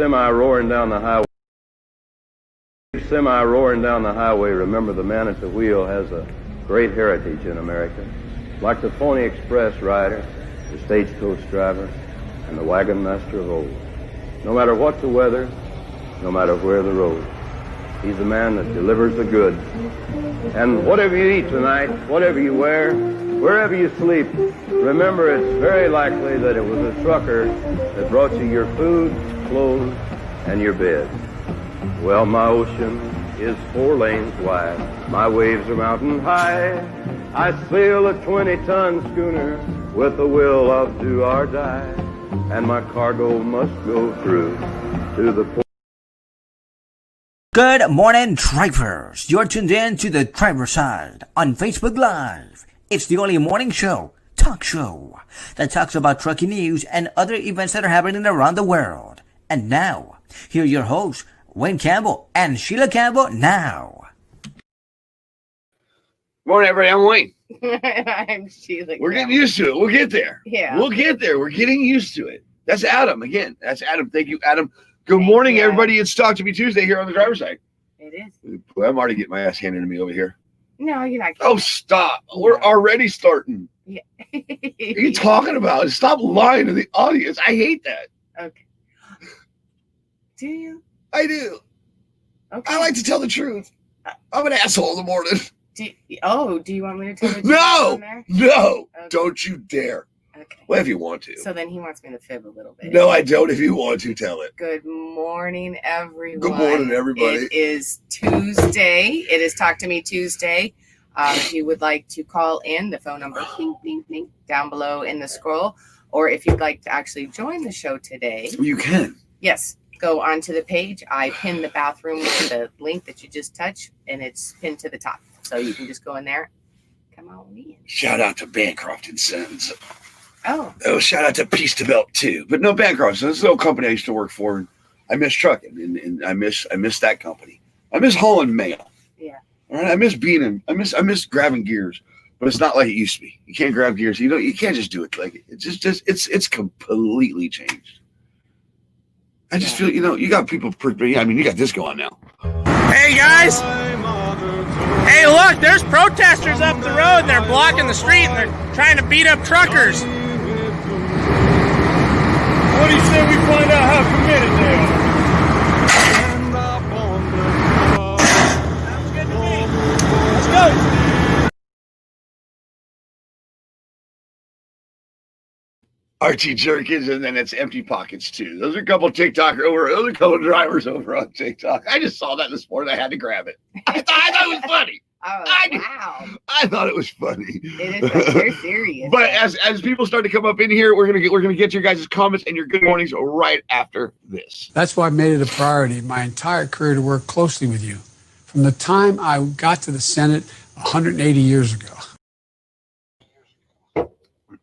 semi roaring down the highway. Remember, the man at the wheel has a great heritage in America. Like the Pony Express rider, the stagecoach driver, and the wagon master of old. No matter what the weather, no matter where the road, he's the man that delivers the goods. And whatever you eat tonight, whatever you wear, wherever you sleep, remember it's very likely that it was a trucker that brought you your food, clothes, and your bed. Well, my ocean is 4 lanes wide. My waves are mountain high. I sail a 20-ton schooner with the will of do or die. And my cargo must go through to the port. Good morning, drivers. You're tuned in to the driver's side on Facebook Live. It's the only morning show, talk show, that talks about trucking news and other events that are happening around the world. And now, here are your hosts, Wayne Campbell and Sheila Campbell now. Morning, everybody. I'm Wayne. I'm Sheila. We're getting used to it. We'll get there. Yeah. We'll get there. We're getting used to it. That's Adam again. That's Adam. Thank you, Adam. Good morning, everybody. It's Talk to Me Tuesday here on the driver's side. It is. I'm already getting my ass handed to me over here. No, you're not. Oh, stop. We're already starting. Yeah. What are you talking about? Stop lying to the audience. I hate that. Okay. Do you? I do. Okay. I like to tell the truth. I'm an asshole in the morning. Do you want me to tell the truth? No. On there? No. Okay. Don't you dare. Okay. Well, if you want to. So then he wants me to fib a little bit. No, I don't. If you want to, tell it. Good morning, everyone. Good morning, everybody. It is Tuesday. It is Talk to Me Tuesday. If you would like to call in, the phone number bing, bing, bing, down below in the scroll. Or if you'd like to actually join the show today. You can. Yes. Go onto the page. I pinned the bathroom to the link that you just touched, and it's pinned to the top. So you can just go in there. Come on in. Shout out to Bancroft and Sons. Oh, Shout out to Peace to Belt too. But no, Bancroft. So this is the old company I used to work for. And I miss trucking, and I miss that company. I miss hauling mail. yeah. All right, I miss grabbing gears, but it's not like it used to be. You can't grab gears. You can't just do it like it's completely changed. I just feel you got people. You got this going now. Hey guys! Hey look, there's protesters up the road and they're blocking the street and they're trying to beat up truckers. What do you say we find out how committed they are? Sounds good to me. Let's go. Archie Jerkins, and then it's Empty Pockets too. Those are a couple drivers over on TikTok. I just saw that this morning. I had to grab it. I thought it was funny. Oh, wow. I thought it was funny. It is like you're serious. But as people start to come up in here, we're gonna get your guys' comments and your good mornings right after this. That's why I made it a priority my entire career to work closely with you. From the time I got to the Senate 180 years ago.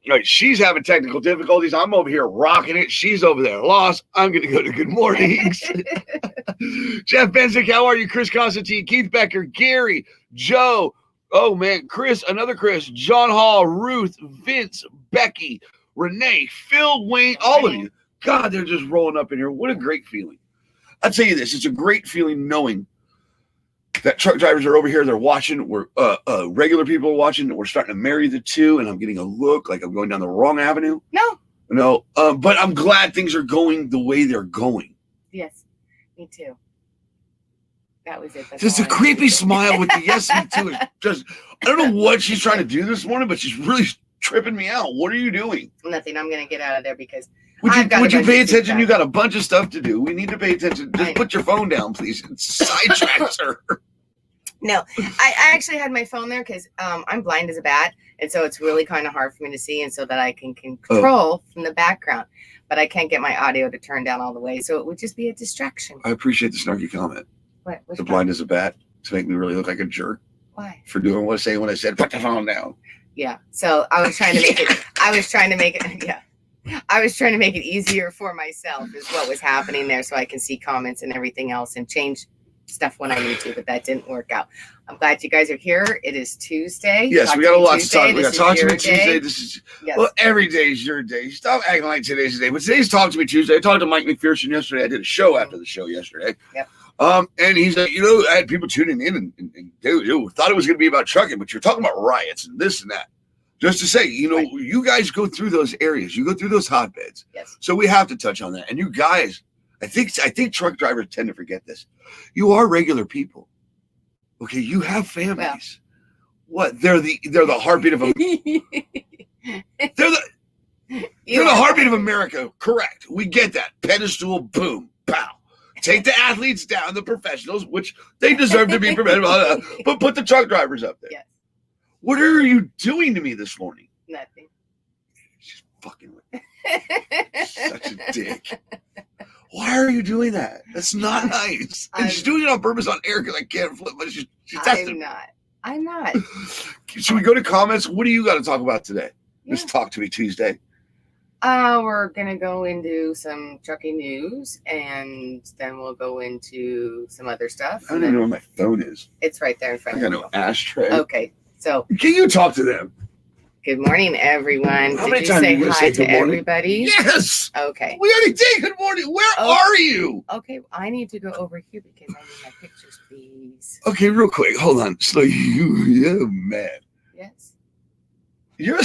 Right, she's having technical difficulties. I'm over here rocking it. She's over there lost. I'm going to go to good mornings. Jeff Benzick, how are you? Chris Constantine, Keith Becker, Gary, Joe. Oh, man, Chris, another Chris, John Hall, Ruth, Vince, Becky, Renee, Phil, Wayne, all of you. God, they're just rolling up in here. What a great feeling. I'll tell you this. It's a great feeling knowing that truck drivers are over here. They're watching. We're regular people are watching. We're starting to marry the two, and I'm getting a look like I'm going down the wrong avenue. No. But I'm glad things are going the way they're going. Yes, me too. That was it. Just a creepy smile with the yes, me too. Just I don't know what she's trying to do this morning, but she's really tripping me out. What are you doing? Nothing. I'm gonna get out of there because. Would you pay attention? You got a bunch of stuff to do. We need to pay attention. Just put your phone down, please. It sidetracks her. No, I actually had my phone there because I'm blind as a bat, and so it's really kind of hard for me to see, and so that I can control from the background, but I can't get my audio to turn down all the way, so it would just be a distraction. I appreciate the snarky comment. What? The blind as a bat to make me really look like a jerk. Why? For doing what I say when I said put the phone down. Yeah. So I was trying to make it. I was trying to make it. Yeah. I was trying to make it easier for myself is what was happening there, so I can see comments and everything else and change stuff when I need to, but that didn't work out. I'm glad you guys are here. It is Tuesday. Yes, we got a lot to talk. We got Talk to Me Tuesday. This is yes. Well, every day is your day. Stop acting like today's the day. But today's Talk to Me Tuesday. I talked to Mike McPherson yesterday. I did a show after the show yesterday. Yep. And he's like, I had people tuning in and they thought it was going to be about trucking, but you're talking about riots and this and that. Just to say, Right. you guys go through those areas. You go through those hotbeds. Yes. So we have to touch on that. And you guys, I think truck drivers tend to forget this. You are regular people. Okay, you have families. Well, what? They're the heartbeat of America. They're the heartbeat of America. Correct. We get that. Pedestal, boom, pow. Take the athletes down, the professionals, which they deserve to be prevented, but put the truck drivers up there. Yes. What are you doing to me this morning? Nothing. She's fucking with me. Such a dick. Why are you doing that? That's not nice. And she's doing it on purpose on air because I can't flip, but she's testing. I'm not. Should we go to comments? What do you got to talk about today? Yeah. Let's Talk to Me Tuesday. We're gonna go into some trucking news, and then we'll go into some other stuff. I don't even know where my phone is. It's right there in front I of got you. no ashtray. Okay, so Can you talk to them? good morning, everyone. How Did many you times say are you gonna hi say to good morning? everybody? Yes. Okay. We already did. Good morning. Where are you? Okay, I need to go over here because I need my pictures, please. Okay, real quick. Hold on. So you're mad. Yes. You're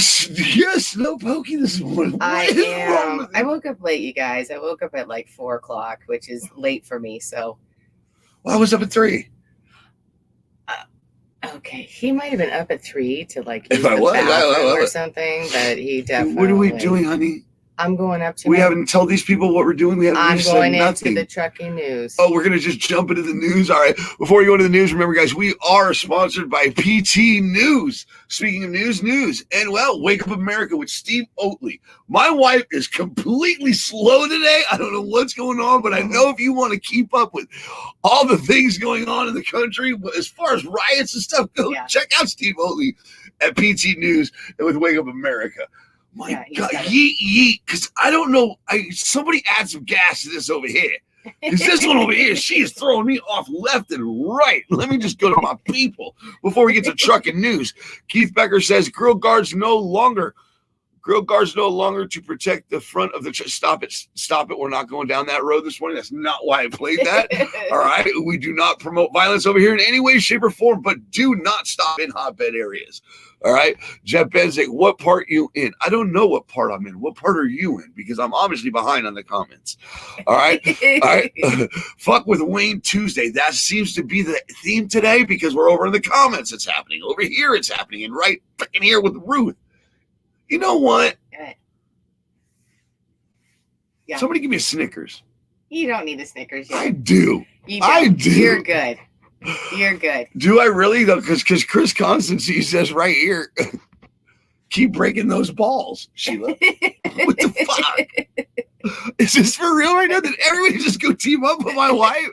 slow pokey this morning. I What is wrong am. with I you? woke up late, you guys. I woke up at like 4:00, which is late for me. So, Well, I was up at 3. okay, he might have been up at 3 to like If use I the was, bathroom or was. something, but he definitely. What are we doing, honey? I'm going up to. We haven't told these people what we're doing. I'm we've going said into nothing. the trucking news. Oh, we're going to just jump into the news. All right. Before we go into the news, remember, guys, we are sponsored by PT News. Speaking of news. And, well, Wake Up America with Steve Oatley. My wife is completely slow today. I don't know what's going on, but I know if you want to keep up with all the things going on in the country, as far as riots and stuff go, check out Steve Oatley at PT News and with Wake Up America. My God, yeet, because I don't know. Somebody add some gas to this over here. Because this one over here, she is throwing me off left and right. Let me just go to my people before we get to trucking news. Keith Becker says grill guards no longer to protect the front of the stop it. We're not going down that road this morning. That's not why I played that. All right. We do not promote violence over here in any way, shape, or form, but do not stop in hotbed areas. All right. Jeff Benzik, what part you in? I don't know what part I'm in. What part are you in? Because I'm obviously behind on the comments. All right. All right. Fuck with Wayne Tuesday. That seems to be the theme today because we're over in the comments. It's happening. Over here it's happening. And right fucking here with Ruth. You know what? Yeah. Somebody give me a Snickers. You don't need a Snickers yet. I do. You don't. I do. You're good. You're good. Do I really though? Because Chris Constancy says right here, keep breaking those balls, Sheila. What the fuck? Is this for real right now? Did everybody just go team up with my wife?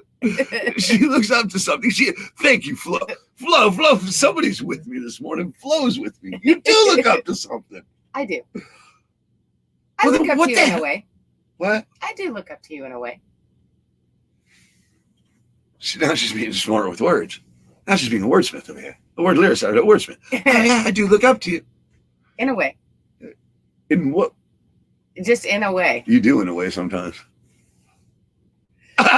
She looks up to something. Thank you, Flo. Flo. Somebody's with me this morning. Flo's with me. You do look up to something. I do. I look up to you in a way. What? I do look up to you in a way. Now she's being smart with words. Now she's being a wordsmith over here. The word lyricist, a wordsmith. I do look up to you. In a way. In what? Just in a way. You do in a way sometimes. Got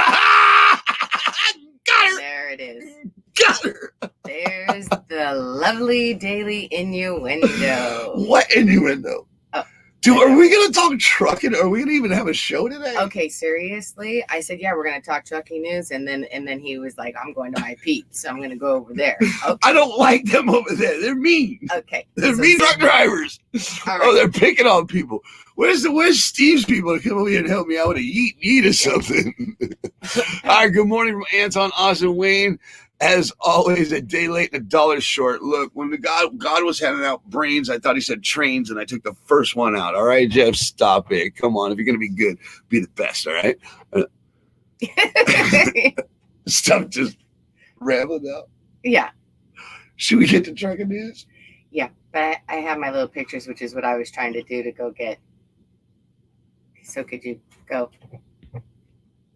her. There it is. Got her. There's the lovely daily innuendo. What innuendo? Dude, are we going to talk trucking? Are we going to even have a show today? Okay, seriously? I said, yeah, we're going to talk trucking news. And then he was like, I'm going to my Pete, so I'm going to go over there. Okay. I don't like them over there. They're mean. Okay. They're mean truck drivers. All right. Oh, they're picking on people. Where's Steve's people to come over here and help me out with a yeet or something? All right, good morning from Anton, Austin, Wayne. As always, a day late and a dollar short. Look, when the God was handing out brains, I thought he said trains, and I took the first one out. All right, Jeff, stop it. Come on. If you're going to be good, be the best, all right? Stop just rambling out. Yeah. Should we get to trucking news? Yeah, but I have my little pictures, which is what I was trying to do to go get. So could you go?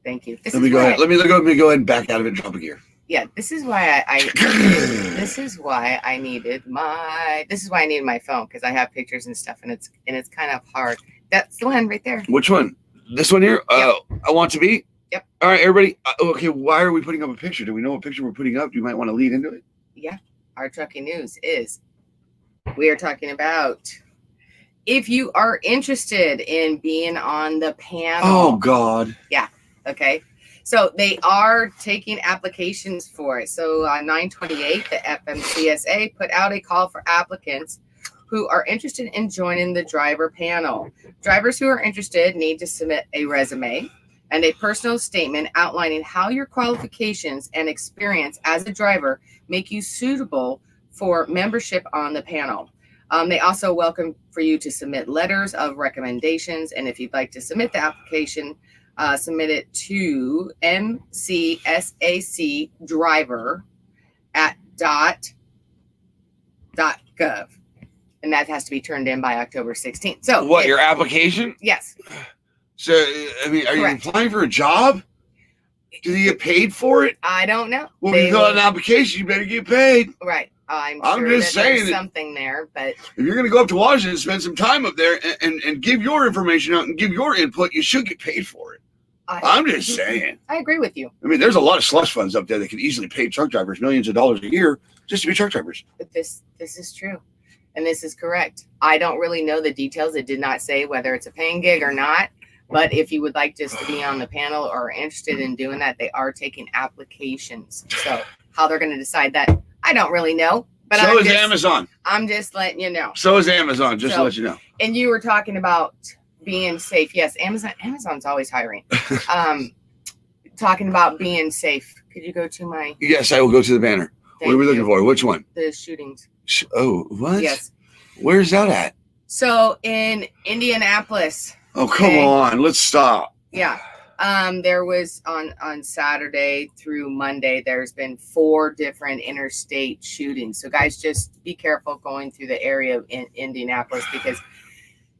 Thank you. Let me go ahead and back out of it and drop a gear. Yeah, this is why this is why I needed my phone, because I have pictures and stuff, and it's kind of hard. That's the one right there. Which one? This one here? Yep. I want to be? Yep. All right, everybody. Okay, why are we putting up a picture? Do we know what picture we're putting up? You might want to lead into it. Yeah. Our trucking news is we are talking about if you are interested in being on the panel. Oh, God. Yeah. Okay. So they are taking applications for it. So on 9/28, the FMCSA put out a call for applicants who are interested in joining the driver panel. Drivers who are interested need to submit a resume and a personal statement outlining how your qualifications and experience as a driver make you suitable for membership on the panel. They also welcome for you to submit letters of recommendations. And if you'd like to submit the application, submit it to mcsacdriver@dot.gov. And that has to be turned in by October 16th. So what, your application? Yes. So, I mean, are Correct. you applying for a job? Do you get paid for it? I don't know. Well, if you fill out an application, you better get paid. Right. I'm I'm sure just that there's saying something there, but if you're going to go up to Washington and spend some time up there and give your information out and give your input, you should get paid for it. I'm just saying. I agree with you. I mean, there's a lot of slush funds up there that can easily pay truck drivers millions of dollars a year just to be truck drivers. But this is true. And this is correct. I don't really know the details. It did not say whether it's a paying gig or not. But if you would like just to be on the panel or are interested in doing that, they are taking applications. So how they're going to decide that, I don't really know. But so is Amazon. I'm just letting you know. So is Amazon, just to let you know. And you were talking about being safe. Yes, Amazon's always hiring. Talking about being safe. Could you go to my... Yes, I will go to the banner. What are we looking for? Which one? The shootings. Oh, what? Yes. Where's that at? So in Indianapolis. Oh, come on. Let's stop. Yeah. There was on Saturday through Monday, there's been 4 different interstate shootings. So guys, just be careful going through the area in Indianapolis because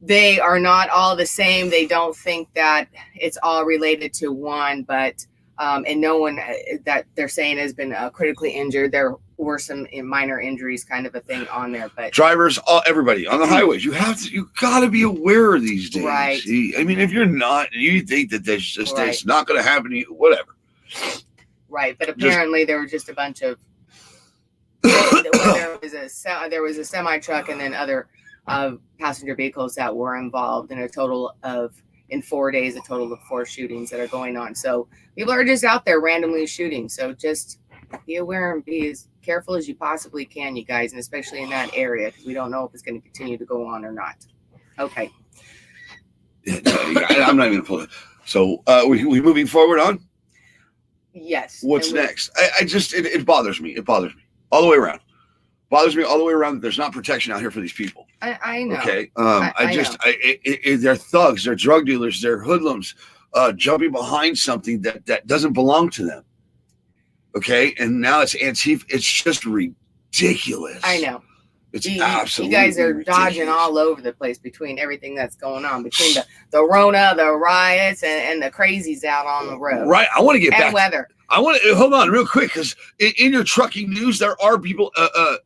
they are not all the same. They don't think that it's all related to one, but and no one that they're saying has been critically injured. There were some minor injuries, kind of a thing on there, but drivers, everybody on the highways, you got to be aware of these days. Right. I mean, if you're not, you think that there's just it's not going to happen to you, whatever. Right, but apparently there were just a bunch of there was a semi truck and then other passenger vehicles that were involved in in 4 days, a total of 4 shootings that are going on. So people are just out there randomly shooting. So just be aware and be as careful as you possibly can, you guys, and especially in that area, because we don't know if it's going to continue to go on or not. Okay. I'm not even going to pull it. So we moving forward on? Yes. What's next? It bothers me. It bothers me all the way around. Bothers me all the way around that there's not protection out here for these people. I know. Okay. I they're thugs, they're drug dealers, they're hoodlums, jumping behind something that doesn't belong to them. Okay. And now it's Antifa. It's just ridiculous. I know. It's absolutely you guys are ridiculous. Dodging all over the place between everything that's going on, between the Rona, the riots, and the crazies out on the road. Right. I want to get back. And weather. I want to hold on real quick because in your trucking news, there are people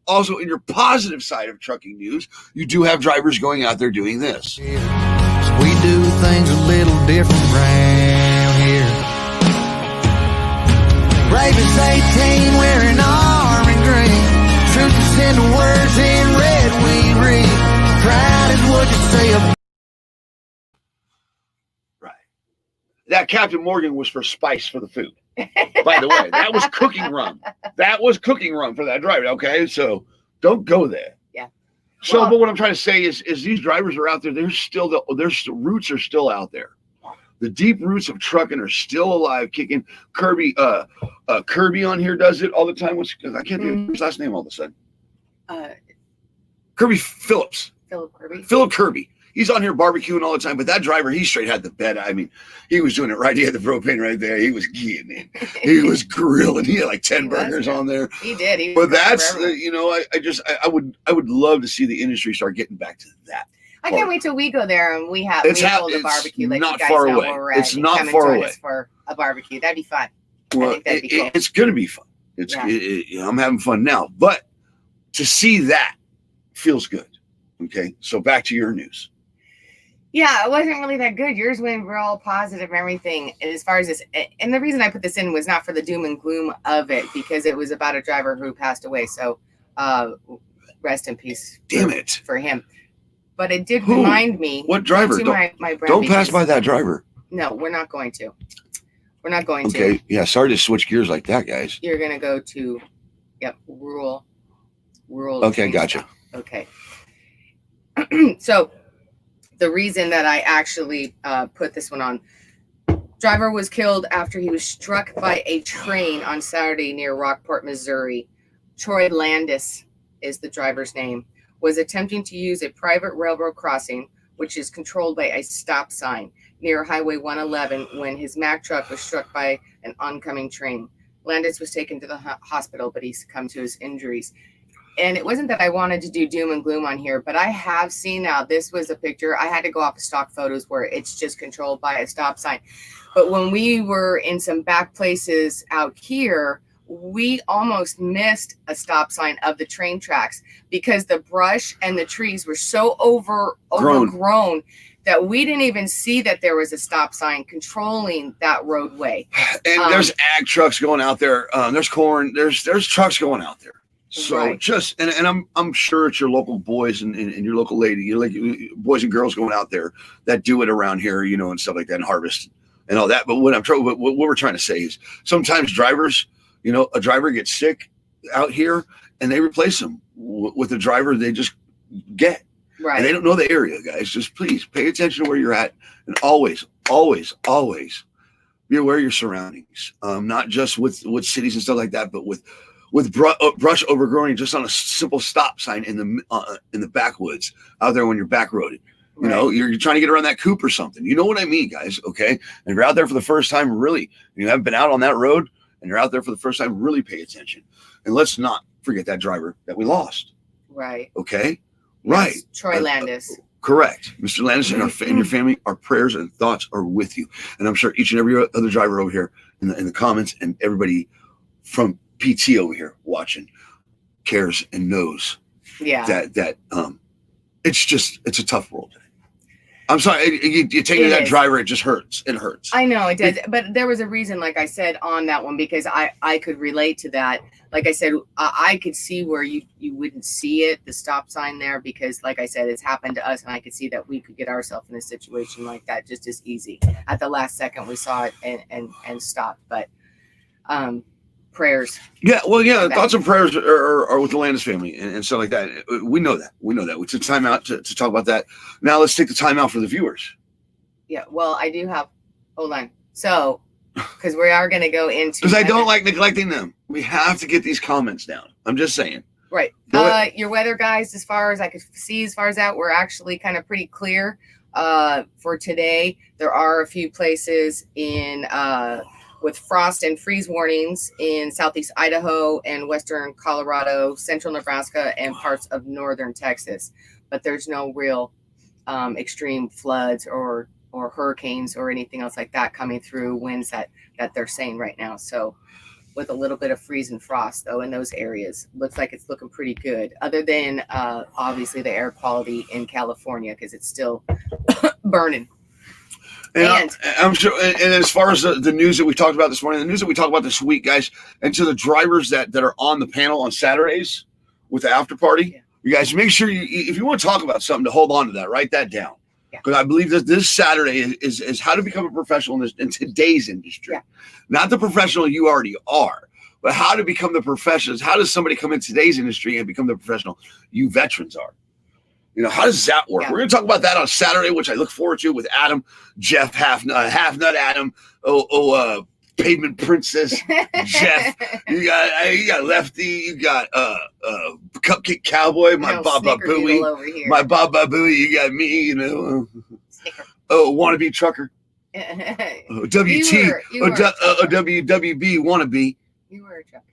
also in your positive side of trucking news. You do have drivers going out there doing this. We do things a little different around here. Ravens 18 wearing arm and green. Truth is in the words in red we read. Pride is what you say about. Right. That Captain Morgan was for spice for the food. By the way, that was cooking rum. That was cooking rum for that driver. Okay, so don't go there. Yeah. So, but what I'm trying to say is these drivers are out there. Their roots are still out there. The deep roots of trucking are still alive, kicking. Kirby on here does it all the time. I can't think of his last name all of a sudden. Kirby Phillips. Philip Kirby. Philip Kirby. He's on here barbecuing all the time, but that driver, he straight had the bed. I mean, he was doing it right. He had the propane right there. He was getting it. He was grilling. He had like 10 burgers on there. He did. But that's, I would love to see the industry start getting back to that. I can't wait till we go there and we hold a barbecue. Like not you guys far know away. where we're at. It's not far away. For a barbecue. That'd be fun. Well, I think that'd be cool. It's going to be fun. It's I'm having fun now, but to see that feels good. Okay, so back to your news. Yeah, it wasn't really that good. Yours went real positive and everything. And as far as this, and the reason I put this in was not for the doom and gloom of it, because it was about a driver who passed away. So rest in peace. Damn it. For him. But it did remind me. What driver? Don't pass by that driver. No, we're not going to. We're not going to. Okay, yeah, sorry to switch gears like that, guys. You're going to go to, rural. Okay, gotcha. Stuff. Okay. So the reason that I actually put this one on, driver was killed after he was struck by a train on Saturday near Rockport, Missouri. Troy Landis is the driver's name, was attempting to use a private railroad crossing, which is controlled by a stop sign near Highway 111 when his Mack truck was struck by an oncoming train. Landis was taken to the hospital, but he succumbed to his injuries. And it wasn't that I wanted to do doom and gloom on here, but I have seen now, this was a picture. I had to go off of stock photos where it's just controlled by a stop sign. But when we were in some back places out here, we almost missed a stop sign of the train tracks because the brush and the trees were so overgrown that we didn't even see that there was a stop sign controlling that roadway. And there's ag trucks going out there. There's corn. There's trucks going out there. So right. And I'm sure it's your local boys and your local lady, you like boys and girls going out there that do it around here, and stuff like that, and harvest and all that. But what we're trying to say is sometimes drivers, a driver gets sick out here and they replace them with a driver they just get. Right. And they don't know the area, guys. Just please pay attention to where you're at, and always, always, always be aware of your surroundings. Not just with cities and stuff like that, but with brush overgrowing just on a simple stop sign in the backwoods out there when you're backroaded. You're trying to get around that coop or something. You know what I mean, guys? Okay. And if you're out there for the first time, really, you haven't been out on that road and you're out there for the first time, really pay attention. And let's not forget that driver that we lost. Right. Okay. Yes, right. Troy Landis. Correct. Mr. Landis and your family, our prayers and thoughts are with you. And I'm sure each and every other driver over here in the comments and everybody from PT over here watching cares and knows that it's a tough world. I'm sorry, you take that driver, it just hurts. It hurts. I know it does, but there was a reason, like I said, on that one, because I could relate to that. Like I said, I could see where you wouldn't see it, the stop sign there, because like I said, it's happened to us, and I could see that we could get ourselves in a situation like that just as easy. At the last second, we saw it and stopped, but prayers. Yeah, well, yeah, thoughts and prayers are with the Landis family and stuff like that. We know that. We took time out to talk about that. Now let's take the time out for the viewers. Yeah, well, I do have, hold on. So, because we are going to go into. Because I don't like neglecting them. We have to get these comments down. I'm just saying. Right. Your weather, guys, as far as I could see, as far as that, we're actually kind of pretty clear for today. There are a few places in with frost and freeze warnings in southeast Idaho and western Colorado, central Nebraska, and parts of northern Texas. But there's no real extreme floods or hurricanes or anything else like that coming through, winds that they're saying right now. So with a little bit of freeze and frost, though, in those areas, looks like it's looking pretty good, other than obviously the air quality in California, because it's still burning. And I'm sure, and as far as the news that we talked about this morning, the news that we talked about this week, guys, and to the drivers that are on the panel on Saturdays with the after party, you guys make sure if you want to talk about something, to hold on to that, write that down. Because I believe that this Saturday is how to become a professional in today's industry. Not the professional you already are, but how to become the professionals. How does somebody come in today's industry and become the professional you veterans are? How does that work? We're going to talk about that on Saturday, which I look forward to with Adam, Jeff, Half Nut Adam, Pavement Princess, Jeff. You got Lefty. You got Cupcake Cowboy. My Baba Booey. My Baba Booey. You got me. Wannabe Trucker. WT. WWB Wannabe. You were a trucker.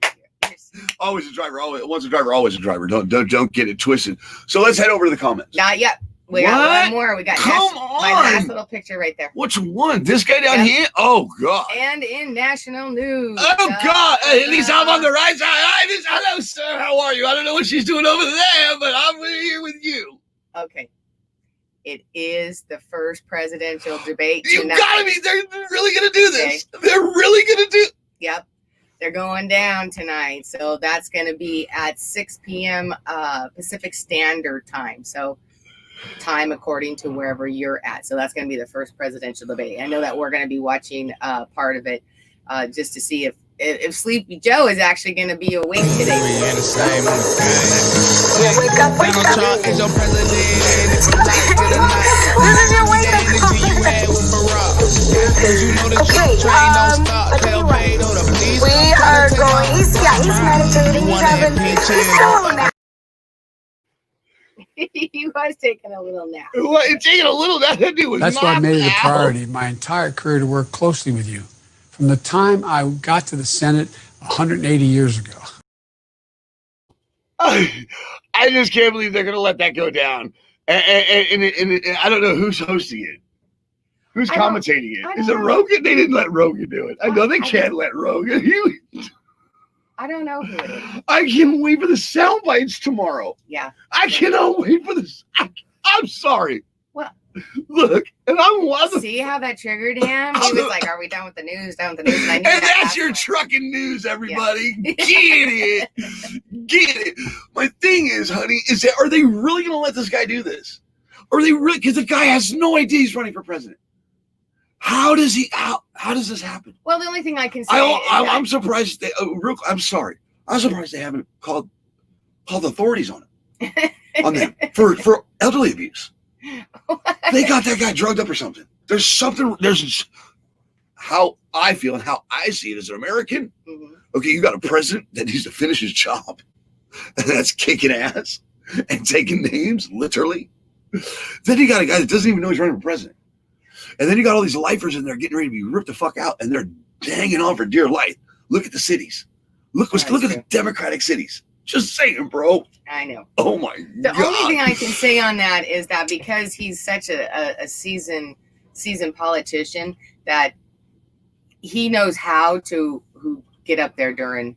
Always a driver. Once a driver, always a driver. Don't get it twisted. So let's head over to the comments. Not yet. We got one more. We got Come my on. last little picture right there. Which one? This guy down Yep. here? Oh, God. And in national news. Oh, God. At least I'm on the right side. Hello, sir. How are you? I don't know what she's doing over there, but I'm here with you. Okay. It is the first presidential debate You tonight. gotta be. They're really going to do this. Okay. They're really going to do. Yep. They're going down tonight. So that's going to be at 6 p.m. Pacific Standard Time. So time according to wherever you're at. So that's going to be the first presidential debate. I know that we're going to be watching part of it just to see if Sleepy Joe is actually going to be awake today. Wake up, wake up. This is your wake up call. Okay, I'll tell you what. We are going, he's meditating, he's still on that. He was taking a little nap. Taking a little nap. That dude was That's why I made it a out. priority my entire career to work closely with you. From the time I got to the Senate 180 years ago. I just can't believe they're going to let that go down. And I don't know who's hosting it. Who's commentating it? Is it Rogan? They didn't let Rogan do it. I know they can't let Rogan. I don't know who it is. I can't wait for the sound bites tomorrow. Yeah. I cannot wait for this. I'm sorry. What? Look, and see how that triggered him? He was like, "Are we done with the news? Done with the news?" And that's your trucking news, everybody. Yeah. Get it. My thing is, honey, are they really going to let this guy do this? Are they really? Because the guy has no idea he's running for president. How does this happen? Well, the only thing I can say, I'm surprised. I'm sorry. I'm surprised they haven't called the authorities on them for elderly abuse. They got that guy drugged up or something. There's how I feel and how I see it as an American. Mm-hmm. Okay, you got a president that needs to finish his job, and that's kicking ass and taking names, literally. Then you got a guy that doesn't even know he's running for president. And then you got all these lifers in there getting ready to be ripped the fuck out, and they're hanging on for dear life. Look at the cities. Look at the Democratic cities. Just saying, bro. I know. Oh my God. The only thing I can say on that is that because he's such a seasoned politician, that he knows how to get up there during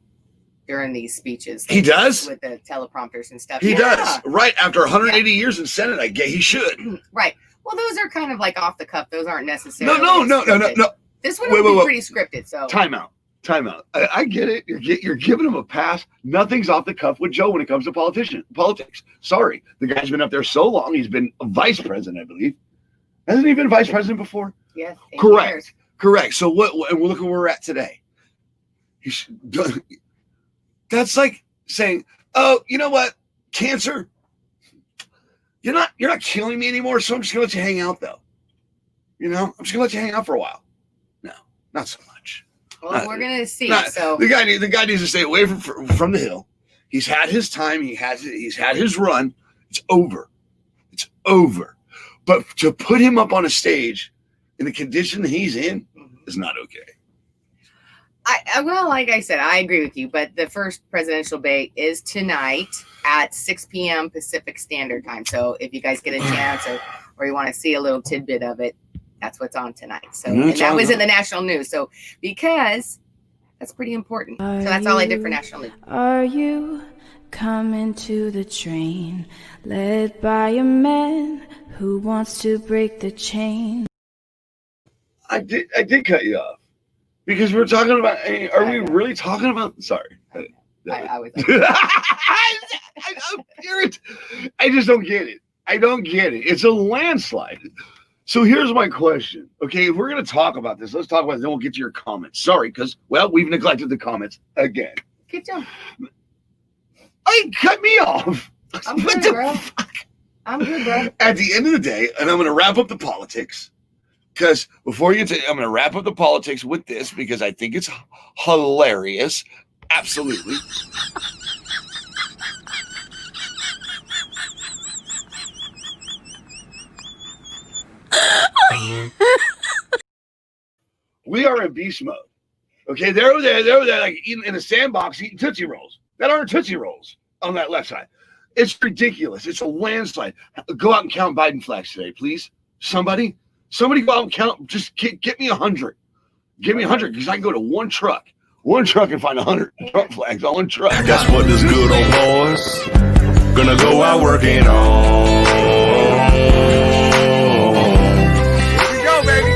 these speeches. He does? With the teleprompters and stuff. He does. Right. After 180 years in Senate, I guess he should. Right. Well, those are kind of like off the cuff. Those aren't necessarily. No. This one would be pretty scripted. So time out. I get it. You're giving him a pass. Nothing's off the cuff with Joe when it comes to politics. Sorry, the guy's been up there so long. He's been a vice president, I believe. Hasn't he been vice president before? Yes. Correct. So and look at where we're at today. That's like saying, "Oh, you know what? Cancer. You're not killing me anymore, so I'm just gonna let you hang out, though. I'm just gonna let you hang out for a while. No, not so much. Well, we're gonna see. So the guy needs to stay away from the hill. He's had his time. He's had his run. It's over. But to put him up on a stage in the condition that he's in is not okay. Well, like I said, I agree with you. But the first presidential debate is tonight at 6 p.m. Pacific Standard Time. So if you guys get a chance or you want to see a little tidbit of it, that's what's on tonight. So and that was in the national news. So because that's pretty important. So that's all I did for national news. Are you coming to the train led by a man who wants to break the chain? I did cut you off because we're talking about. Are we really talking about? Sorry. I was. I just don't get it. It's a landslide. So here's my question. Okay, if we're going to talk about this, let's talk about it. Then we'll get to your comments. Sorry, because, we've neglected the comments again. Good job. Cut me off. I'm good, bro. At the end of the day, and I'm going to wrap up the politics, because before you get to, I'm going to wrap up the politics with this, because I think it's hilarious. Absolutely. We are in beast mode. Okay, they're over there like eating in a sandbox eating Tootsie Rolls that aren't Tootsie Rolls on that left side. It's ridiculous. It's a landslide. Go out and count Biden flags today, please. Somebody go out and count. Just get me 100. Give me 100 because I can go to one truck and find 100 Trump flags on one truck. That's what this good old boys gonna go out working on. Here we go, baby.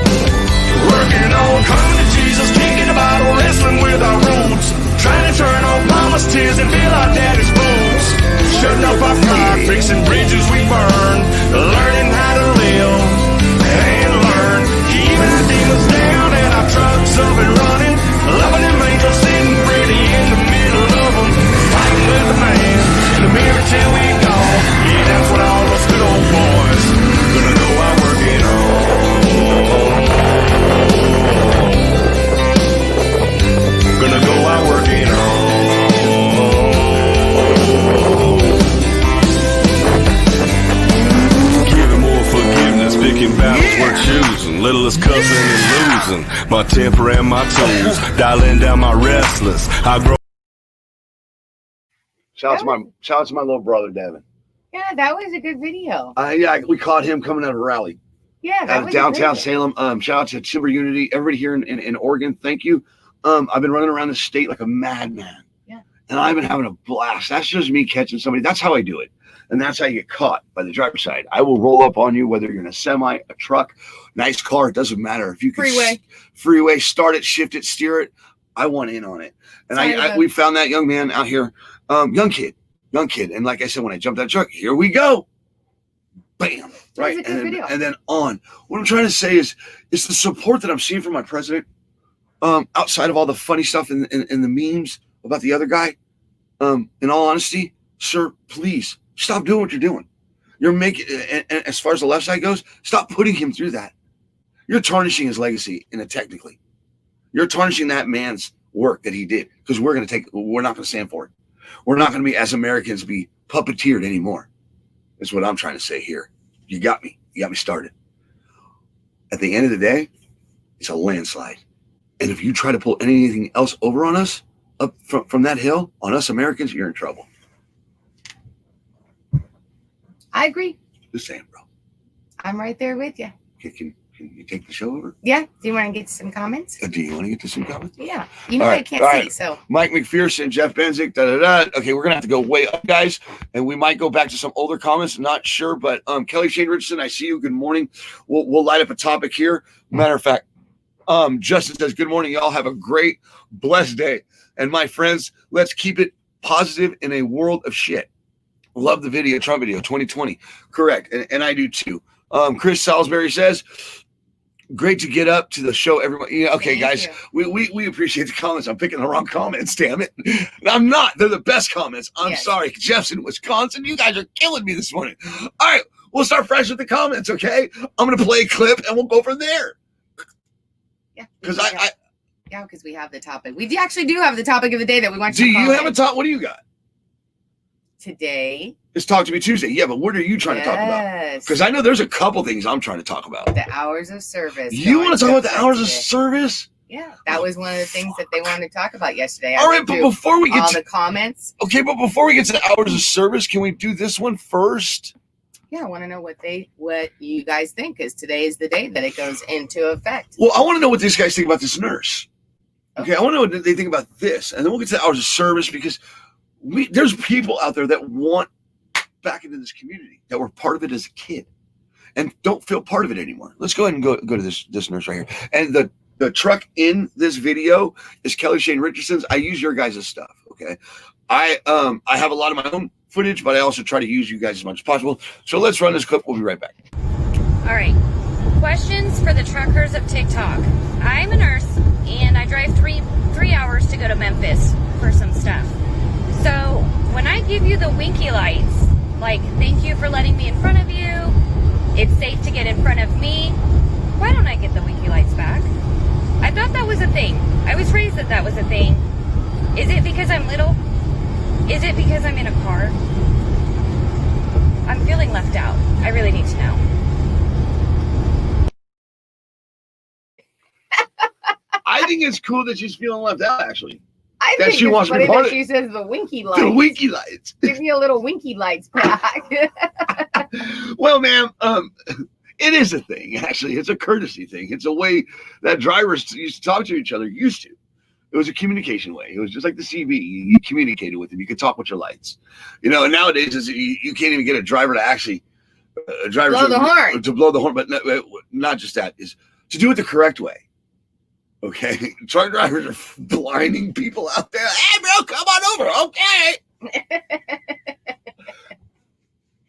Working on coming to Jesus, kicking about wrestling with our roots, trying to turn off mama's tears and fill our daddy's boots, shutting off our fire, fixing bridges we burn, learning how to live and learn, keeping our demons down and our trucks up and running, loving them angels sitting pretty in the middle of them, fighting with the man in the mirror till we go. Yeah, that's what all those good old boys gonna go out working on. Gonna go out working on. Giving more forgiveness, picking battles we're choosing. Littlest cussing and losing. My temper and my tools. Dialing down my restless. I grow. Shout out to my little brother, Devin. Yeah, that was a good video. We caught him coming out of a rally. Yeah, that Out of was downtown good. Salem. Shout out to Timber Unity, everybody here in Oregon. Thank you. I've been running around the state like a madman. Yeah. And I've been having a blast. That's just me catching somebody. That's how I do it. And that's how you get caught by the driver's side. I will roll up on you, whether you're in a semi, a truck, nice car. It doesn't matter. If you can freeway, start it, shift it, steer it. I want in on it. And we found that young man out here, young kid. And like I said, when I jumped that truck, here we go. Bam. Right. And then on. What I'm trying to say is the support that I'm seeing from my president, outside of all the funny stuff in the memes about the other guy, in all honesty, sir, please stop doing what you're doing. You're making, and as far as the left side goes, stop putting him through that. You're tarnishing his legacy technically. You're tarnishing that man's work that he did because we're not going to stand for it. We're not going to be, as Americans, be puppeteered anymore. That's what I'm trying to say here. You got me started. At the end of the day, it's a landslide. And if you try to pull anything else over on us, up from that hill, on us Americans, you're in trouble. I agree. Just saying, bro. I'm right there with you. Can you take the show over? Yeah. Do you want to get to some comments? Do you want to get to some comments? Yeah. You know I can't see, so. Mike McPherson, Jeff Benzik, Okay, we're going to have to go way up, guys. And we might go back to some older comments. Not sure, but Kelly Shane Richardson, I see you. Good morning. We'll light up a topic here. Matter of fact, Justin says, good morning. Y'all have a great, blessed day. And my friends, let's keep it positive in a world of shit. Love the video, Trump video, 2020. Correct. And I do too. Chris Salisbury says, great to get up to the show, everyone. Yeah, okay, guys, we appreciate the comments. I'm picking the wrong comments, damn it. I'm not. They're the best comments. I'm sorry. Jeff's in Wisconsin. You guys are killing me this morning. All right, we'll start fresh with the comments, okay? I'm going to play a clip, and we'll go from there. Yeah. Because because we have the topic. We actually do have the topic of the day that we want to Do you have a topic? What do you got? Today. It's Talk to Me Tuesday. Yeah, but what are you trying to talk about? Because I know there's a couple things I'm trying to talk about. The hours of service. You want to talk about the hours of service? Yeah, that was one of the things that they wanted to talk about yesterday. All right, but before we get all to the comments. Okay, but before we get to the hours of service, can we do this one first? Yeah, I want to know what you guys think, because today is the day that it goes into effect. Well, I want to know what these guys think about this nurse. Okay, I want to know what they think about this, and then we'll get to the hours of service, because there's people out there that want back into this community, that were part of it as a kid and don't feel part of it anymore. Let's go ahead and go to this nurse right here. And the truck in this video is Kelly Shane Richardson's. I use your guys' stuff. Okay. I have a lot of my own footage, but I also try to use you guys as much as possible. So let's run this clip. We'll be right back. All right. Questions for the truckers of TikTok. I'm a nurse and I drive three hours to go to Memphis for some stuff. So when I give you the winky lights, like, thank you for letting me in front of you, it's safe to get in front of me, why don't I get the winky lights back? I thought that was a thing. I was raised that was a thing. Is it because I'm little? Is it because I'm in a car? I'm feeling left out. I really need to know. I think it's cool that she's feeling left out, actually. I that think she it's wants to funny be part that of she says the winky lights. the winky lights. Give me a little winky lights back. Well, ma'am, it is a thing, actually. It's a courtesy thing. It's a way that drivers used to talk to each other, used to. It was a communication way. It was just like the CB. You communicated with them. You could talk with your lights. You know, and nowadays you can't even get a driver to actually blow the horn. To blow the horn, but not just that, is to do it the correct way. Okay? Truck drivers are blinding people out there. Hey, bro, come on over. Okay.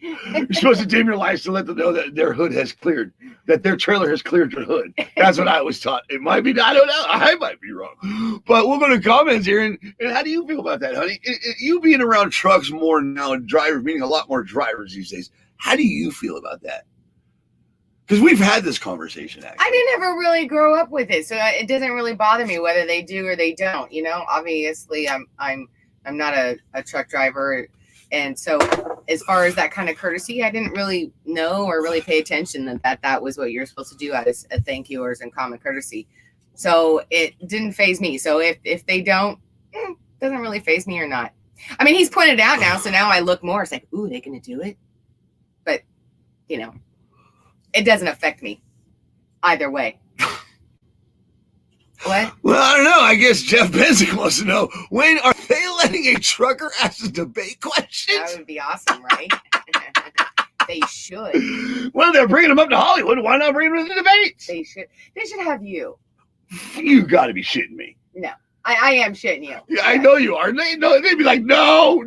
You're supposed to dim your lights to let them know that their hood has cleared, that their trailer has cleared your hood. That's what I was taught. It might be, I don't know. I might be wrong. But we'll go to comments here. And how do you feel about that, honey? You being around trucks more now and drivers, meaning a lot more drivers these days. How do you feel about that? Because we've had this conversation, actually. I didn't ever really grow up with it, so it doesn't really bother me whether they do or they don't. You know, obviously, I'm not a truck driver. And so as far as that kind of courtesy, I didn't really know or really pay attention that was what you're supposed to do as a thank you or as in common courtesy. So it didn't faze me. So if they don't, it doesn't really faze me or not. I mean, he's pointed out now, so now I look more. It's like, ooh, they're going to do it. But, you know, it doesn't affect me either way. What? Well, I don't know. I guess Jeff Benson wants to know, when are they letting a trucker ask the debate questions? That would be awesome, right? They should. Well, they're bringing them up to Hollywood. Why not bring them to the debates? They should. They should have you. You got to be shitting me. No, I am shitting you. Yeah, I know you are. They'd be like, no.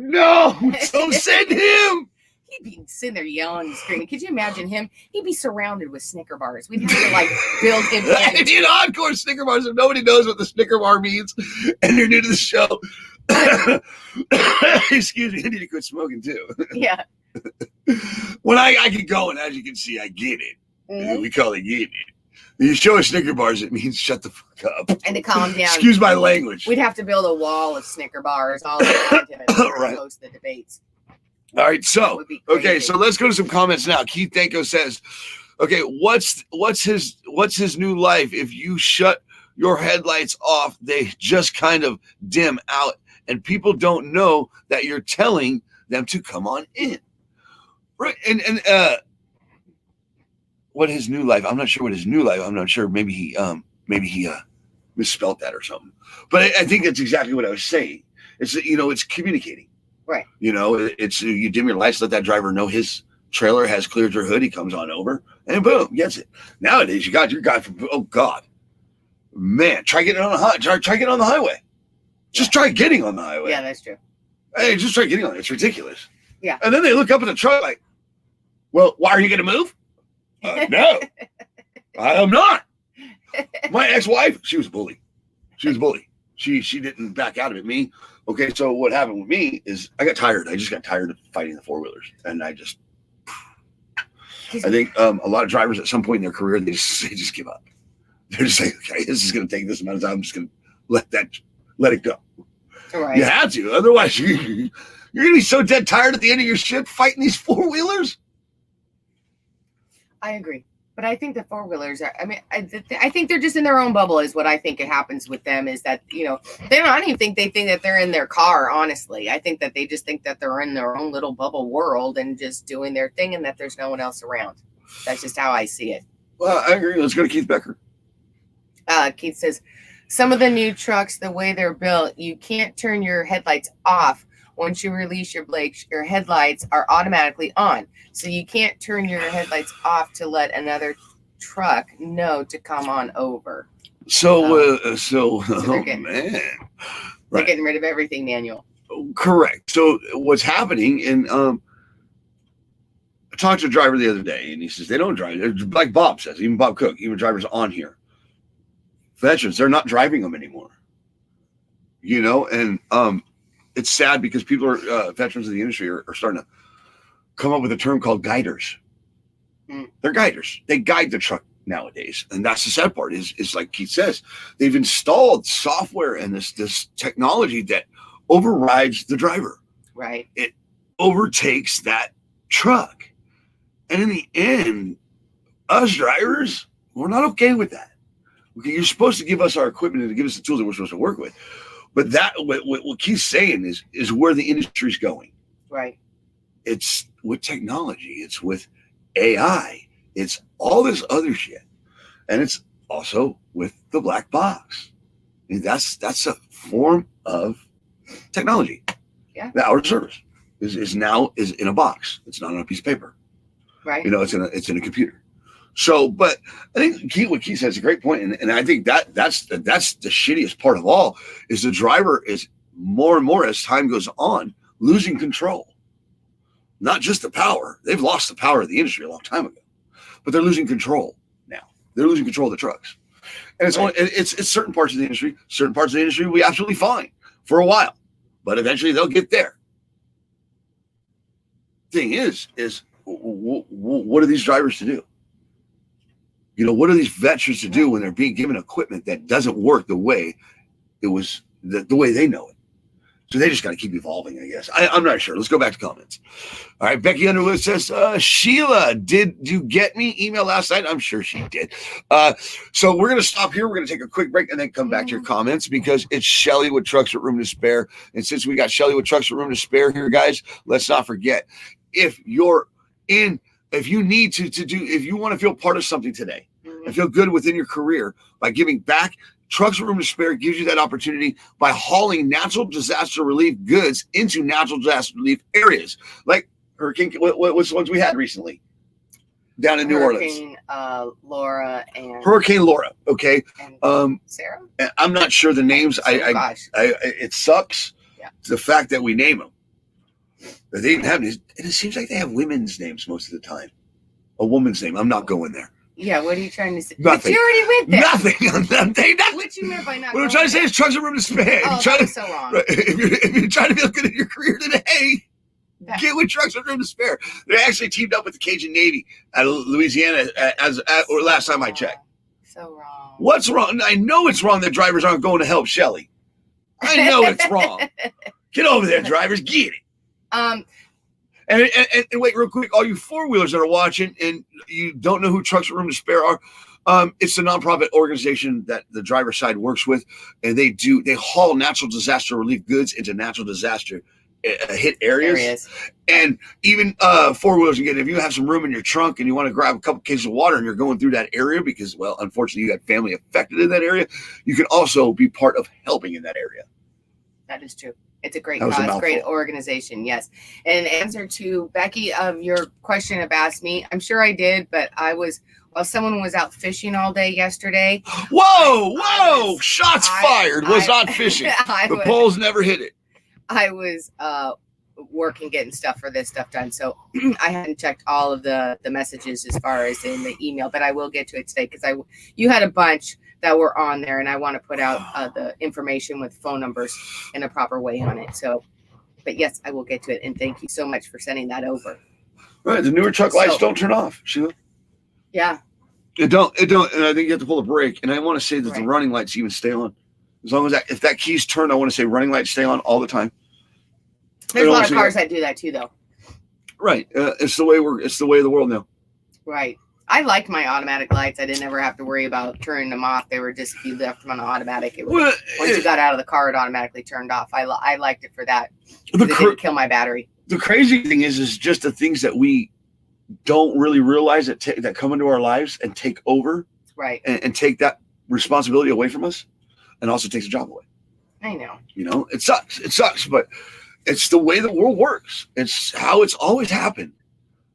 So send him. He'd be sitting there yelling and screaming. Could you imagine him? He'd be surrounded with Snicker bars. We'd have to like build him. It'd be an encore Snicker bars if nobody knows what the Snicker bar means and you're new to the show. Excuse me, I need to quit smoking too. Yeah. When I get going, as you can see, I get it. Mm-hmm. We call it getting it. When you show a Snicker bars, it means shut the fuck up. And to calm down. Excuse my language. We'd have to build a wall of Snicker bars all around him and right. host the debates. All right, so so let's go to some comments now. Keith Danko says, "Okay, what's his new life? If you shut your headlights off, they just kind of dim out, and people don't know that you're telling them to come on in." Right, and what his new life? I'm not sure what his new life. I'm not sure. Maybe he misspelled that or something. But I think that's exactly what I was saying. It's communicating. Right. It's you dim your lights, let that driver know his trailer has cleared your hood. He comes on over, and boom, gets it. Nowadays, you got your guy from. Oh God, man, try getting on the try getting on the highway. Just try getting on the highway. Yeah, that's true. Hey, just try getting on it. It's ridiculous. Yeah. And then they look up at the truck like, "Well, why are you going to move?" No, I am not. My ex-wife, she was a bully. She didn't back out of it. Me. Okay, so what happened with me is I got tired. I just got tired of fighting the four-wheelers. And I think a lot of drivers at some point in their career, they just give up. They're just like, okay, this is going to take this amount of time. I'm just going to let it go. Right. You have to. Otherwise, you're going to be so dead tired at the end of your shift fighting these four-wheelers. I agree. But I think the four-wheelers are, I think they're just in their own bubble is what I think it happens with them is that, I don't even think they think that they're in their car, honestly. I think that they just think that they're in their own little bubble world and just doing their thing and that there's no one else around. That's just how I see it. Well, I agree. Let's go to Keith Becker. Keith says, some of the new trucks, the way they're built, you can't turn your headlights off. Once you release your brakes, your headlights are automatically on. So you can't turn your headlights off to let another truck know to come on over. So they're getting rid of everything manual. Correct. So what's happening, and I talked to a driver the other day, and he says they don't drive. Like Bob says, even Bob Cook, even drivers on here, veterans, they're not driving them anymore. And it's sad because people are veterans of the industry are starting to come up with a term called guiders. They're guiders. They guide the truck nowadays. And that's the sad part is like Keith says, they've installed software and this technology that overrides the driver. Right. It overtakes that truck. And in the end, us drivers, we're not okay with that. Okay, you're supposed to give us our equipment and to give us the tools that we're supposed to work with. But that what Keith's saying is where the industry's going. Right. It's with technology. It's with AI. It's all this other shit, and it's also with the black box. I mean, that's a form of technology. Yeah. The hour of service is now in a box. It's not on a piece of paper. Right. You know, it's in a computer. So, but I think what Keith says is a great point, and I think that's the shittiest part of all is the driver is more and more as time goes on losing control. Not just the power; they've lost the power of the industry a long time ago, but they're losing control now. They're losing control of the trucks, and it's only it's certain parts of the industry. Certain parts of the industry will be absolutely fine for a while, but eventually they'll get there. Thing is what are these drivers to do? You know, what are these veterans to do when they're being given equipment that doesn't work the way it was, the way they know it? So they just got to keep evolving, I guess. I'm not sure. Let's go back to comments. All right, Becky Underwood says, Sheila, did you get me email last night? I'm sure she did. So we're going to stop here. We're going to take a quick break and then come back to your comments because it's Shelly with Trucks with Room to Spare. And since we got Shelly with Trucks with Room to Spare here, guys, let's not forget, if you need to do, if you want to feel part of something today and feel good within your career by giving back, Trucks with Room to Spare gives you that opportunity by hauling natural disaster relief goods into natural disaster relief areas like Hurricane. What's the ones we had recently down in New Orleans? Hurricane Laura. Okay. And Sarah. I'm not sure the names. It sucks. Yeah. The fact that we name them. They didn't have, and it seems like they have women's names most of the time. A woman's name. I'm not going there. Yeah, what are you trying to say? Nothing. But you already went there. Nothing. What you meant by not? What I'm trying to say is Trucks with Room to Spare. Oh, that's so wrong. Right, if you're trying to feel good in your career today, get with Trucks with Room to Spare. They actually teamed up with the Cajun Navy out of Louisiana or last time I checked. So wrong. What's wrong? I know it's wrong that drivers aren't going to help Shelly. I know it's wrong. Get over there, drivers. Get it. And wait real quick, all you four-wheelers that are watching and you don't know who Trucks with Room to Spare are, it's a nonprofit organization that the driver's side works with, and they haul natural disaster relief goods into natural disaster hit areas. And even four-wheelers, again, if you have some room in your trunk and you want to grab a couple cases of water and you're going through that area because, well, unfortunately you got family affected in that area, you can also be part of helping in that area. That is true. It's a great cause, great organization, yes. And in answer to Becky of your question about me, I'm sure I did, but while someone was out fishing all day yesterday. Whoa! Shots fired. Was not fishing. The poles never hit it. I was working, getting stuff for this stuff done, so I hadn't checked all of the messages as far as in the email, but I will get to it today because you had a bunch that were on there, and I want to put out the information with phone numbers in a proper way on it. So, but yes, I will get to it, and thank you so much for sending that over. Right, the newer truck lights don't turn off, Sheila. Yeah. It don't, and I think you have to pull the brake, and I want to say that the running lights even stay on. As long as if that key's turned, I want to say running lights stay on all the time. There's a lot of cars that do that too, though. Right, it's the way of the world now. Right. I liked my automatic lights. I didn't ever have to worry about turning them off. They were just, if you left them on automatic, once you got out of the car, it automatically turned off. I liked it for that. It didn't kill my battery. The crazy thing is just the things that we don't really realize that come into our lives and take over. Right. And take that responsibility away from us and also takes a job away. I know. You know, it sucks, but it's the way the world works. It's how it's always happened.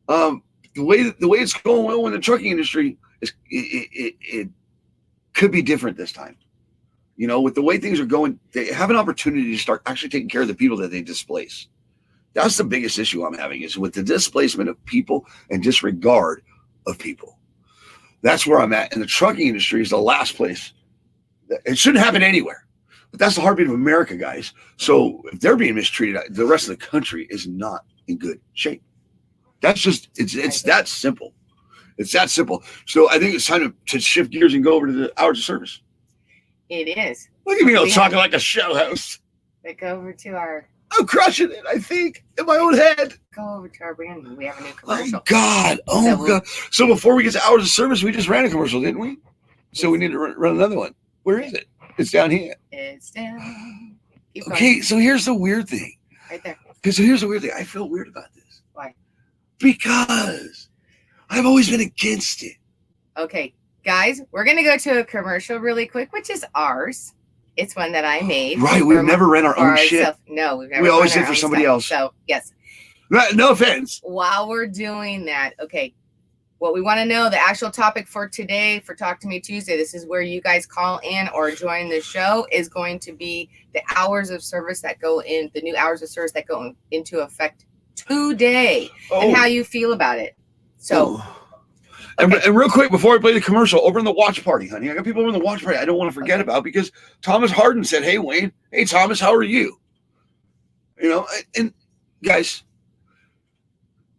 The way it's going on in the trucking industry is it could be different this time. You know, with the way things are going, they have an opportunity to start actually taking care of the people that they displace. That's the biggest issue I'm having is with the displacement of people and disregard of people. That's where I'm at. And the trucking industry is the last place. It shouldn't happen anywhere. But that's the heartbeat of America, guys. So if they're being mistreated, the rest of the country is not in good shape. That's just, it's that simple. It's that simple. So I think it's time to shift gears and go over to the hours of service. It is. Look at me all talking like a show host. Go over to our... I'm crushing it, I think, in my own head. Go over to our branding. We have a new commercial. Oh, God. So before we get to hours of service, we just ran a commercial, didn't we? So we need to run another one. Where is it? It's down here. It's down Okay, so here's the weird thing. Right there. Okay, so here's the weird thing. I feel weird about this. Why? Because I've always been against it. Okay, guys, we're going to go to a commercial really quick, which is ours. It's one that I made. Right, we've never ran our own shit. No, we've never. We always did for somebody else. So, yes. No offense. While we're doing that, okay, what we want to know, the actual topic for today, for Talk to Me Tuesday, this is where you guys call in or join the show, is going to be the hours of service that go in, the new hours of service that go into effect today, and how you feel about it. So, and real quick, before I play the commercial, over in the watch party, honey, I got people over in the watch party I don't want to forget about, because Thomas Harden said, hey, Wayne, hey, Thomas, how are you? You know, and guys,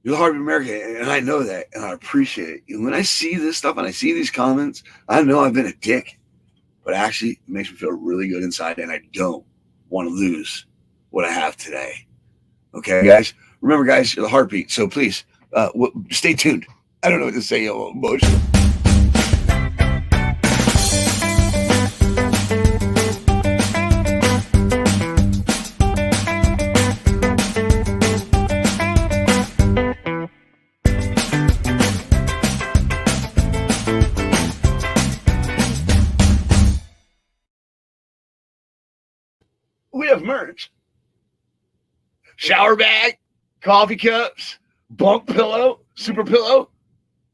you're the heart of America, and I know that, and I appreciate it. And when I see this stuff and I see these comments, I know I've been a dick, but actually it makes me feel really good inside, and I don't want to lose what I have today. Okay, guys? Remember, guys, you're the heartbeat, so please stay tuned. I don't know what to say, yellow emotion. We have merch. Shower bag, coffee cups, bunk pillow, super pillow.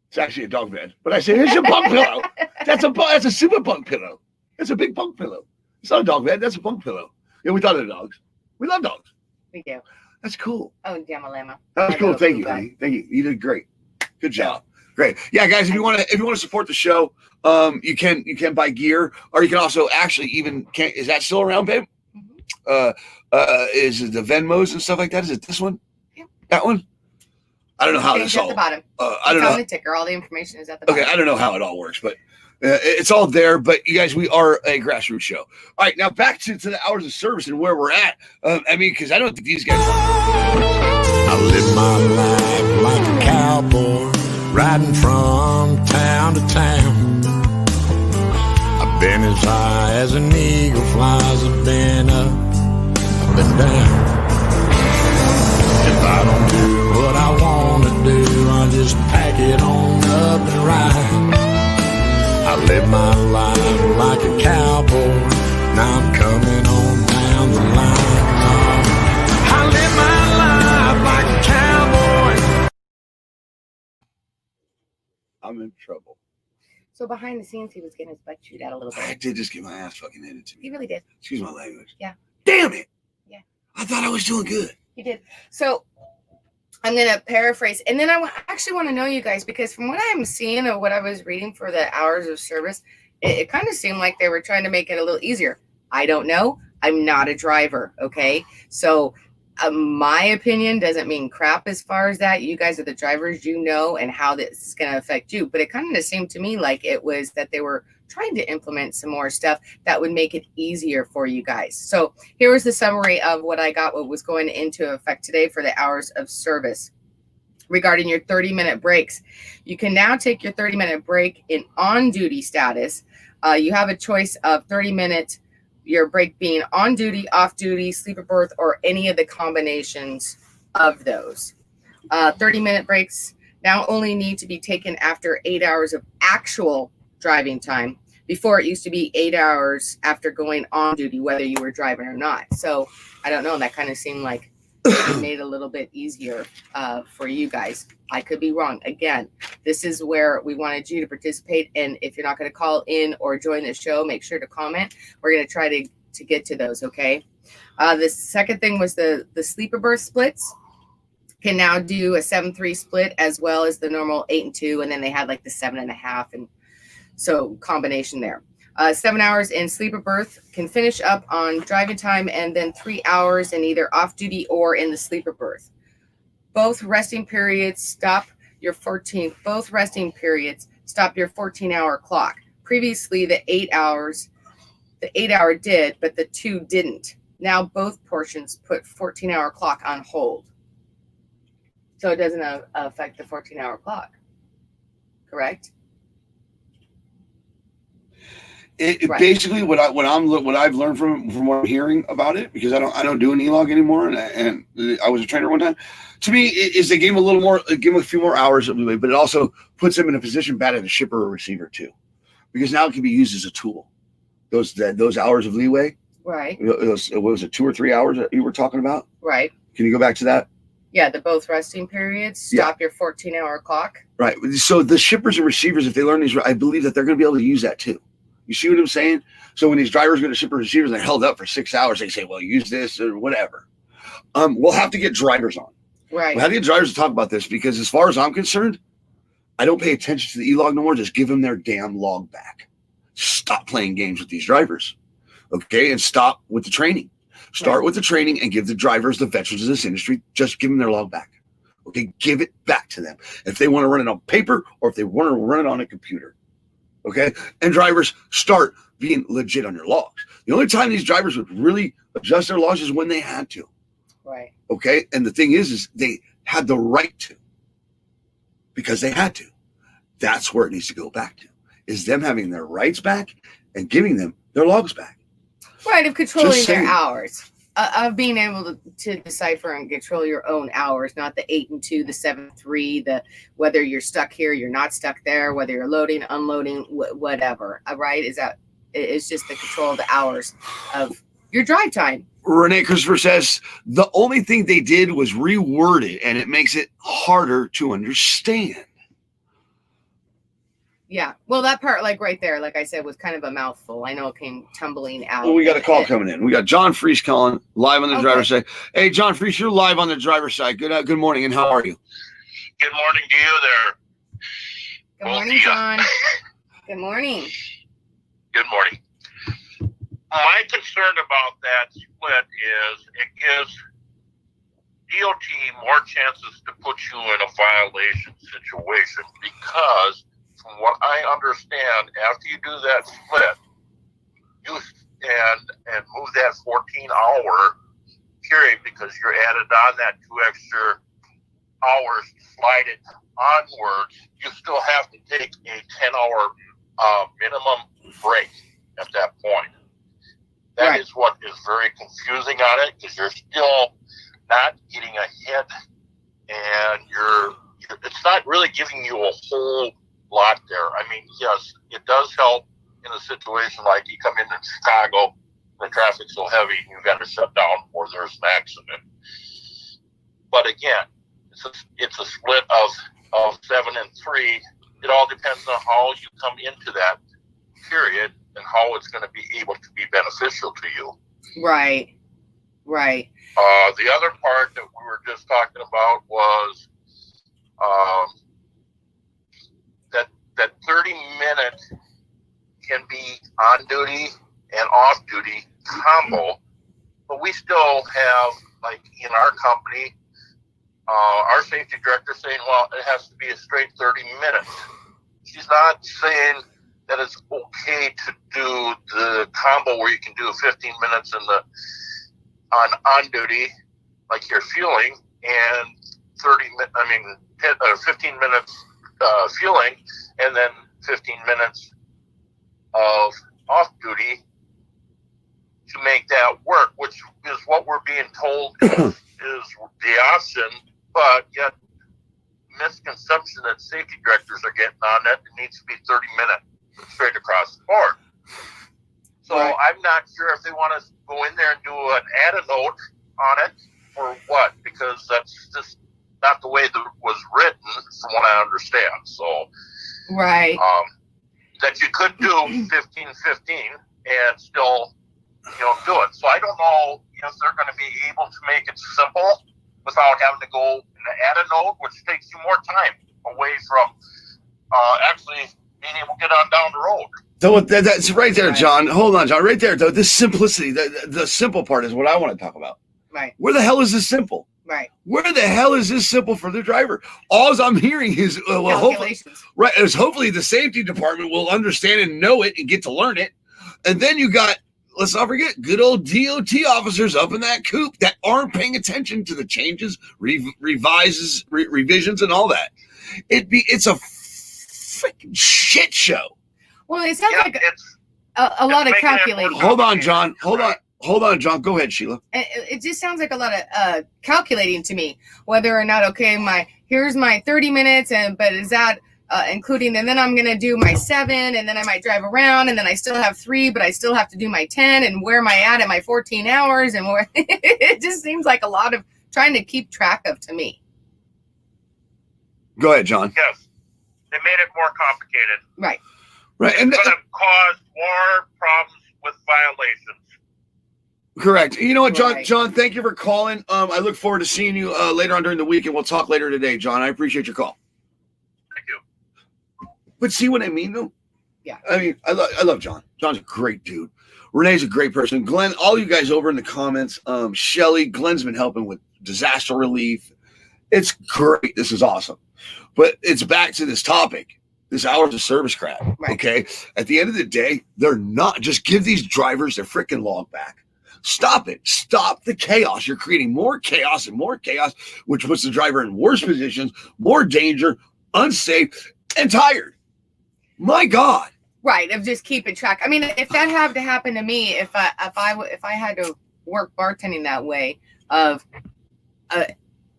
It's actually a dog bed, but I say here's your bunk pillow. That's a super bunk pillow. It's a big bunk pillow. It's not a dog bed. That's a bunk pillow. Yeah, we thought of dogs. We love dogs. We do. That's cool. Oh, Jamalama. That was cool. Thank you, honey. Thank you. You did great. Good job. Great. Yeah, guys, if you want to support the show, you can buy gear, or you can also actually is that still around, babe? Is it the Venmos and stuff like that? Is it this one? Yeah. That one? I don't know how this all. At the bottom. I don't know. On the ticker. All the information is at the bottom. Okay, I don't know how it all works, but it's all there. But you guys, we are a grassroots show. All right, now back to the hours of service and where we're at. I mean, because I don't think these guys. I live my life like a cowboy, riding from town to town. I've been as high as an eagle flies. I've been up, I've been down. If I don't do what I want to do, I just pack it on up and ride. I live my life like a cowboy. Now I'm coming on down the line. I live my life like a cowboy. I'm in trouble. So behind the scenes, he was getting his butt chewed out a little bit. I did just get my ass fucking handed to me. He really did. Excuse my language. Yeah. Damn it. Yeah. I thought I was doing good. You did. So I'm going to paraphrase. And then I actually want to know you guys, because from what I'm seeing or what I was reading for the hours of service, it kind of seemed like they were trying to make it a little easier. I don't know. I'm not a driver. Okay. So my opinion doesn't mean crap as far as that. You guys are the drivers, you know, and how this is going to affect you. But it kind of seemed to me like it was that they were trying to implement some more stuff that would make it easier for you guys. So here was the summary of what I got, what was going into effect today for the hours of service. Regarding your 30-minute breaks, you can now take your 30-minute break in on-duty status. You have a choice of 30-minute, your break being on duty, off duty, sleeper berth, or any of the combinations of those. 30-minute breaks now only need to be taken after 8 hours of actual driving time. Before, it used to be 8 hours after going on duty, whether you were driving or not. So I don't know. That kind of seemed like it made it a little bit easier for you guys. I could be wrong. Again, this is where we wanted you to participate. And if you're not going to call in or join the show, make sure to comment. We're going to try to get to those. Okay. The second thing was the sleeper berth splits. Can now do a 7-3 split as well as the normal 8-2. And then they had like the 7.5. And so combination there. 7 hours in sleeper berth can finish up on driving time, and then 3 hours in either off duty or in the sleeper berth. Both resting periods stop your 14-hour clock. Previously, the 8 hour did, but the 2 didn't. Now both portions put 14-hour clock on hold. So it doesn't affect the 14-hour clock. Correct? Basically what I've learned from what I'm hearing about it, because I don't do an e-log anymore, and I was a trainer one time. To me, is they give them a few more hours of leeway, but it also puts them in a position bad at a shipper or receiver too, because now it can be used as a tool. Those hours of leeway, right? What was it, 2 or 3 hours that you were talking about? Right. Can you go back to that? Yeah, the both resting periods. Stop your 14-hour clock. Right. So the shippers and receivers, if they learn these, I believe that they're going to be able to use that too. You see what I'm saying? So when these drivers go to shipper receivers and they're held up for 6 hours, they say, well, use this or whatever. We'll have to get drivers on. Right. We'll have to get drivers to talk about this, because as far as I'm concerned, I don't pay attention to the e-log no more. Just give them their damn log back. Stop playing games with these drivers. Okay? And stop with the training. Start with the training and give the drivers, the veterans of this industry, just give them their log back. Okay? Give it back to them. If they want to run it on paper or if they want to run it on a computer. Okay? And drivers, start being legit on your logs. The only time these drivers would really adjust their logs is when they had to. Right. Okay? And the thing is they had the right to, because they had to. That's where it needs to go back to, is them having their rights back and giving them their logs back. Right, of controlling their hours. Of being able to decipher and control your own hours, not the 8 and 2, the 7 3, the whether you're stuck here, you're not stuck there, whether you're loading, unloading, whatever. Right? It's just the control of the hours of your drive time. Renee Christopher says the only thing they did was reword it, and it makes it harder to understand. Yeah. Well, that part, like right there, like I said, was kind of a mouthful. I know it came tumbling out. Well, we got a call coming in. We got John Freese calling live on the driver's side. Hey, John Freese, you're live on the driver's side. Good morning, and how are you? Good morning to you there. Good morning, John. Good morning. Good morning. My concern about that split is it gives DOT more chances to put you in a violation situation, because from what I understand, after you do that split, you and move that 14-hour period, because you're added on that 2 extra hours, slide it onwards, you still have to take a 10-hour minimum break at that point. That is what is very confusing on it, because you're still not getting ahead, and it's not really giving you a whole lot there. I mean, yes, it does help in a situation like you come into Chicago, the traffic's so heavy, you've got to shut down or there's an accident. But again, it's a split of 7 and 3. It all depends on how you come into that period and how it's going to be able to be beneficial to you. Right. Right. The other part that we were just talking about was that 30-minute can be on duty and off duty combo, but we still have, like in our company, our safety director saying, well, it has to be a straight 30 minutes. She's not saying that it's okay to do the combo where you can do 15 minutes on duty, like you're fueling, and 15 minutes fueling, and then 15 minutes of off duty to make that work, which is what we're being told is the option, but yet misconception that safety directors are getting on it. It needs to be 30 minutes straight across the board. So I'm not sure if they want to go in there and do an add a note on it or what, because that's just not the way that was written from what I understand. So that you could do 15-15 and still do it. So I don't know if they're going to be able to make it simple without having to go and add a note, which takes you more time away from actually being able to get on down the road. So that's right there, John. Hold on, John. Right there, though. This simplicity, the simple part is what I want to talk about. Right. Where the hell is this simple? Right. Where the hell is this simple for the driver? All I'm hearing is, hopefully the safety department will understand and know it and get to learn it. And then you got, let's not forget, good old DOT officers up in that coop that aren't paying attention to the changes, revisions, and all that. It's a freaking shit show. Well, it sounds like a lot of calculating. Hold on, John. Hold on, John. Go ahead, Sheila. It just sounds like a lot of calculating to me, whether or not, okay, here's my 30 minutes, but is that including, and then I'm going to do my 7, and then I might drive around, and then I still have 3, but I still have to do my 10, and where am I at my 14 hours, and where it just seems like a lot of trying to keep track of to me. Go ahead, John. Yes. They made it more complicated. Right. Right. And it's going to cause more problems with violations. Correct. You know what, John? Right. John, thank you for calling. I look forward to seeing you later on during the week, and we'll talk later today, John. I appreciate your call. Thank you. But see what I mean, though? Yeah. I mean, I love John. John's a great dude. Renee's a great person. Glenn, all you guys over in the comments, Shelly, Glenn's been helping with disaster relief. It's great. This is awesome. But it's back to this topic, this hours of service crap. Right. Okay. At the end of the day, they're not. Just give these drivers their freaking log back. Stop it. Stop the chaos. You're creating more chaos, which puts the driver in worse positions, more danger, unsafe, and tired. My God. Right, of just keeping track. I mean, if that had to happen to me, if I had to work bartending that way, of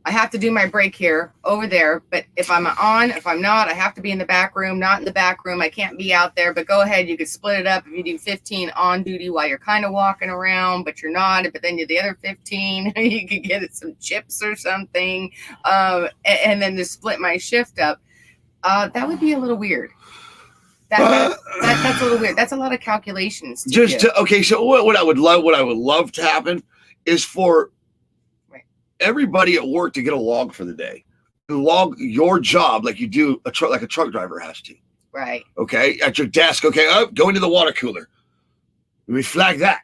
I have to do my break here, over there, but if I'm on, if I'm not, I have to be in the back room, not in the back room. I can't be out there, but go ahead. You could split it up. If you do 15 on duty while you're kind of walking around, but you're not, but then you the other 15, you could get some chips or something, and then to split my shift up. That would be a little weird. That's a little weird. That's a lot of calculations. Okay. So what I would love to happen is for everybody at work to get a log for the day. Log your job like you do like a truck driver has to. Right. Okay. At your desk. Okay. Go into the water cooler. Let me flag that.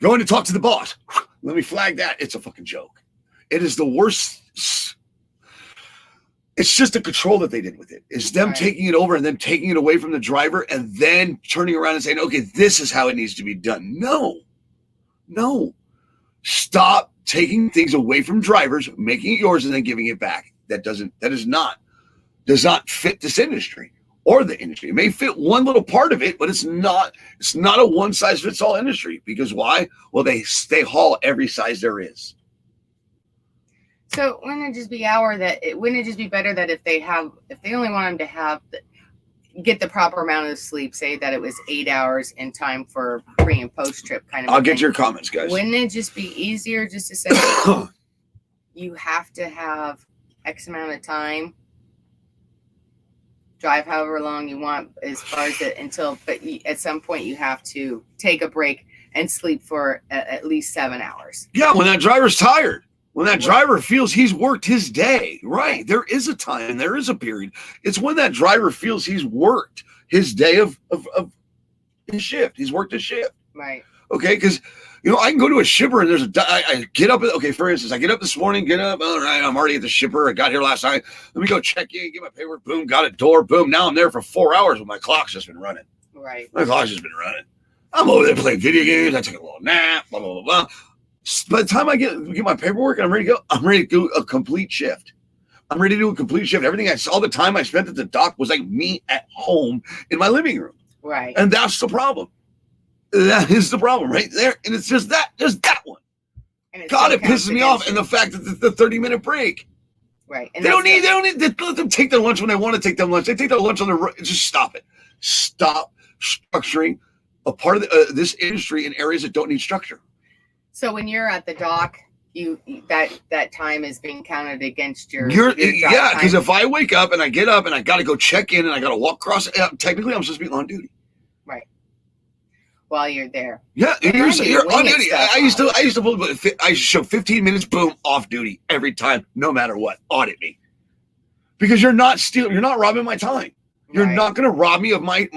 Going to talk to the boss. Let me flag that. It's a fucking joke. It is the worst. It's just the control that they did with it. It's them taking it over and then taking it away from the driver and then turning around and saying, okay, this is how it needs to be done. No. Stop taking things away from drivers, making it yours, and then giving it back. That does not fit this industry or the industry. It may fit one little part of it, but it's not a one size fits all industry. Because why? Well, they haul every size there is. So wouldn't it just be better that if they only want them to get the proper amount of sleep, say that it was 8 hours in time for pre and post trip kind of I'll get your comments, guys. Wouldn't it just be easier just to say you have to have X amount of time, drive however long you want as far as but at some point you have to take a break and sleep for at least 7 hours. Yeah, when that driver's tired. When that driver feels he's worked his day, right? There is a time, there is a period. It's when that driver feels he's worked his day of his shift. He's worked his shift. Right. Okay, because, I can go to a shipper and I get up, for instance, I get up this morning, all right, I'm already at the shipper. I got here last night. Let me go check in, get my paperwork, boom, got a door, boom. Now I'm there for 4 hours when my clock's just been running. Right. My clock's just been running. I'm over there playing video games. I took a little nap, blah, blah, blah, blah. By the time I get my paperwork and I'm ready to do a complete shift. I'm ready to do a complete shift. All the time I spent at the dock was like me at home in my living room. Right. And that's the problem. That is the problem right there. And it's just that one. God, it pisses me off. And the fact that the 30-minute break. Right. And they don't need to let them take their lunch when they want to take their lunch. They take their lunch on their, just stop it. Stop structuring a part of this industry in areas that don't need structure. So when you're at the dock, that time is being counted against your yeah, because if I wake up and I get up and I got to go check in and I got to walk across, technically I'm supposed to be on duty. Right. While you're there. Yeah, you're on duty. I used to show 15 minutes, boom, off duty every time, no matter what. Audit me, because you're not robbing my time. You're not going to rob me of my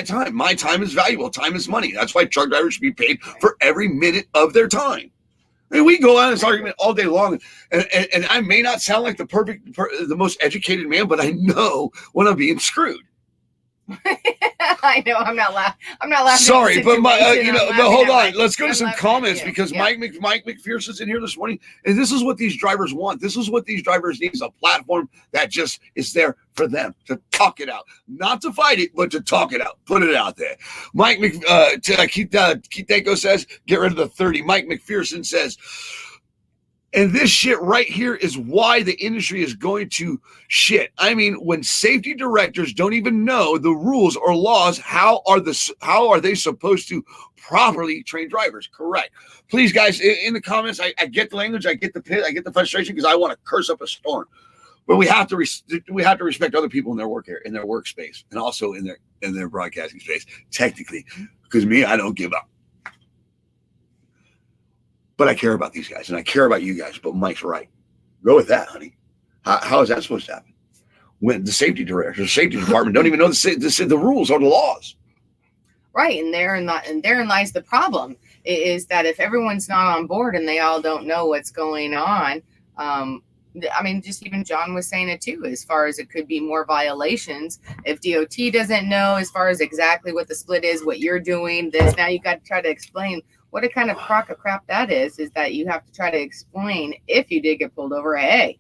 time. My time is valuable. Time is money. That's why truck drivers should be paid for every minute of their time. And we go on this argument all day long, and I may not sound like the most educated man, but I know when I'm being screwed. I know. I'm not laughing. I'm not laughing. Sorry, but but hold on. Like, Let's go to some comments because Mike McPherson's in here this morning, and this is what these drivers want. This is what these drivers need: is a platform that just is there for them to talk it out, not to fight it, but to talk it out, put it out there. Keith Danko says, "Get rid of the 30." Mike McPherson says. And this shit right here is why the industry is going to shit. I mean, when safety directors don't even know the rules or laws, how are they supposed to properly train drivers? Correct. Please, guys, in the comments, I get the language, I get the pit, I get the frustration because I want to curse up a storm. But we have to respect other people in their work area, in their workspace, and also in their broadcasting space. Technically, because me, I don't give up. But I care about these guys, and I care about you guys. But Mike's right. Go with that, honey. How is that supposed to happen? When the safety director, the safety department don't even know the rules or the laws. Right, and therein lies the problem. Is that if everyone's not on board and they all don't know what's going on, I mean, just even John was saying it too, as far as it could be more violations. If DOT doesn't know as far as exactly what the split is, what you're doing, this, now you got to try to explain. What a kind of crock of crap that is that you have to try to explain if you did get pulled over. Hey,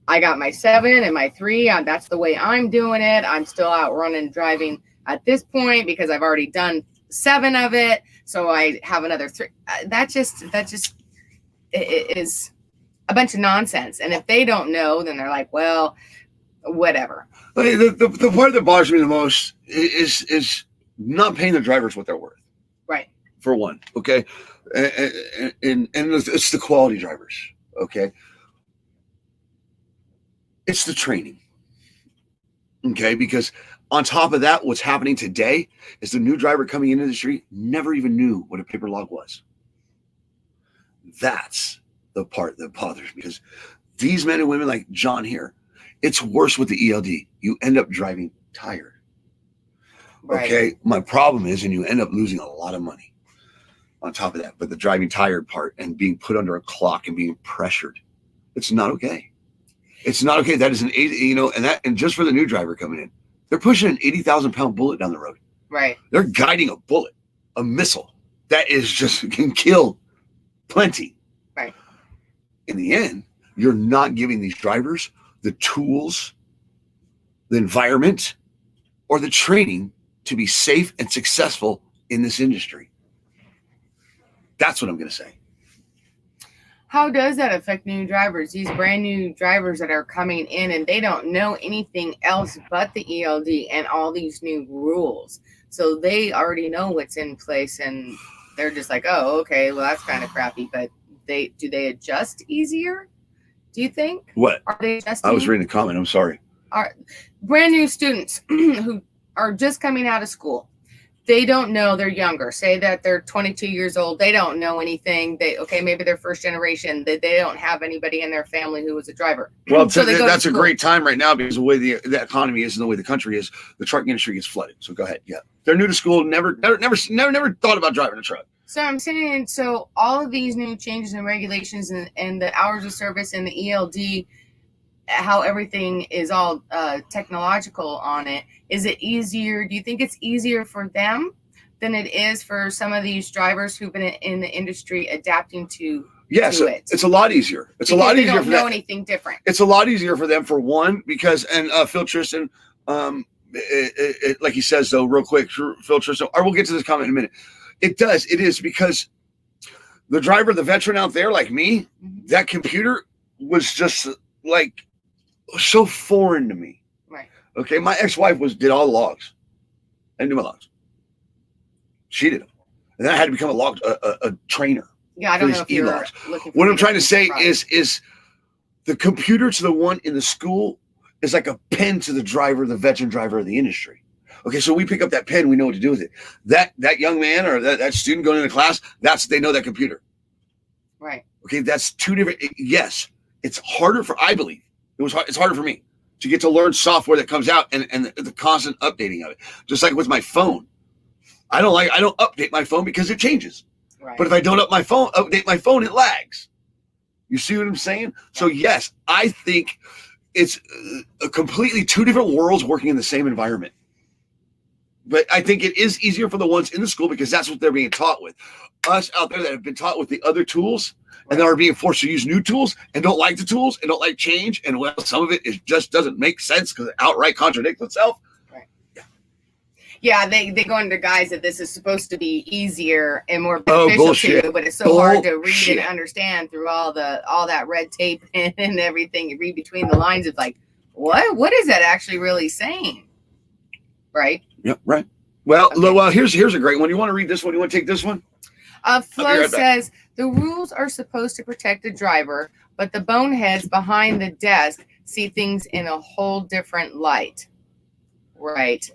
I got my 7 and my 3. That's the way I'm doing it. I'm still out running, driving at this point because I've already done 7 of it. So I have another 3. That just it is a bunch of nonsense. And if they don't know, then they're like, well, whatever. The part that bothers me the most is not paying the drivers what they're worth. Right. For one, okay, and it's the quality drivers, okay. It's the training, okay, because on top of that, what's happening today is the new driver coming into the street never even knew what a paper log was. That's the part that bothers me because these men and women like John here, it's worse with the ELD. You end up driving tired. Right. Okay, my problem is, and you end up losing a lot of money. On top of that, but the driving tired part and being put under a clock and being pressured, it's not okay. It's not okay. That is an 80, and just for the new driver coming in, they're pushing an 80,000-pound bullet down the road. Right. They're guiding a bullet, a missile that is just can kill plenty. Right. In the end, you're not giving these drivers the tools, the environment, or the training to be safe and successful in this industry. That's what I'm going to say. How does that affect new drivers? These brand new drivers that are coming in and they don't know anything else but the ELD and all these new rules. So they already know what's in place and they're just like, oh, okay, well, that's kind of crappy. But do they adjust easier? Do you think? What? Are they adjusting? I was reading the comment. I'm sorry. Are brand new students who are just coming out of school. They don't know, they're younger. Say that they're 22 years old. They don't know anything. Maybe they're first generation. They don't have anybody in their family who was a driver. Well, so that's a great time right now because the way the economy is and the way the country is, the trucking industry gets flooded. So go ahead. Yeah. They're new to school, never thought about driving a truck. So I'm saying, so all of these new changes and regulations and the hours of service and the ELD, how everything is all technological on it, is it easier? Do you think it's easier for them than it is for some of these drivers who've been in the industry adapting to it? It's a lot easier. It's a lot easier for them. They don't know anything different. It's a lot easier for them for one because Phil Tristan, like he says though, real quick, Phil Tristan, or we'll get to this comment in a minute. It is because the driver, the veteran out there like me, that computer was just like so foreign to me. Right. Okay. My ex-wife did all the logs. I didn't do my logs. She did them. And then I had to become a trainer. Yeah, I don't know if you're looking for what I'm trying to say is the computer to the one in the school is like a pen to the driver, the veteran driver of the industry. Okay, so we pick up that pen, we know what to do with it. That young man or that student going into class, they know that computer. Right. Okay, that's two different. Yes, it's harder I believe. It's harder for me to get to learn software that comes out and the constant updating of it. Just like with my phone. I don't update my phone because it changes. Right. But if I don't update my phone, it lags. You see what I'm saying? So yes, I think it's a completely two different worlds working in the same environment. But I think it is easier for the ones in the school because that's what they're being taught with. Us out there that have been taught with the other tools and that are being forced to use new tools and don't like the tools and don't like change. And well, some of it just doesn't make sense because it outright contradicts itself. Yeah, they go into guise that this is supposed to be easier and more beneficial to you, but it's so hard to read and understand through all that red tape and everything. You read between the lines of like, what is that actually really saying? Right? Yep, right. Well, here's a great one. You want to read this one? You want to take this one? Flo says the rules are supposed to protect the driver, but the boneheads behind the desk see things in a whole different light. Right.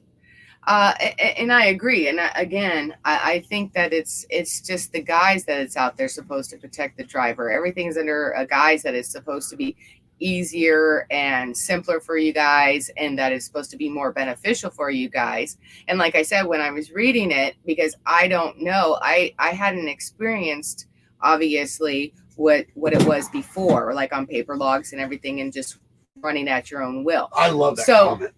And I agree. And I think that it's just the guise that it's out there supposed to protect the driver. Everything's under a guise that is supposed to be easier and simpler for you guys, and that is supposed to be more beneficial for you guys. And like I said, when I was reading it, because I don't know, I hadn't experienced obviously what it was before, like on paper logs and everything, and just running at your own will. I love that comment.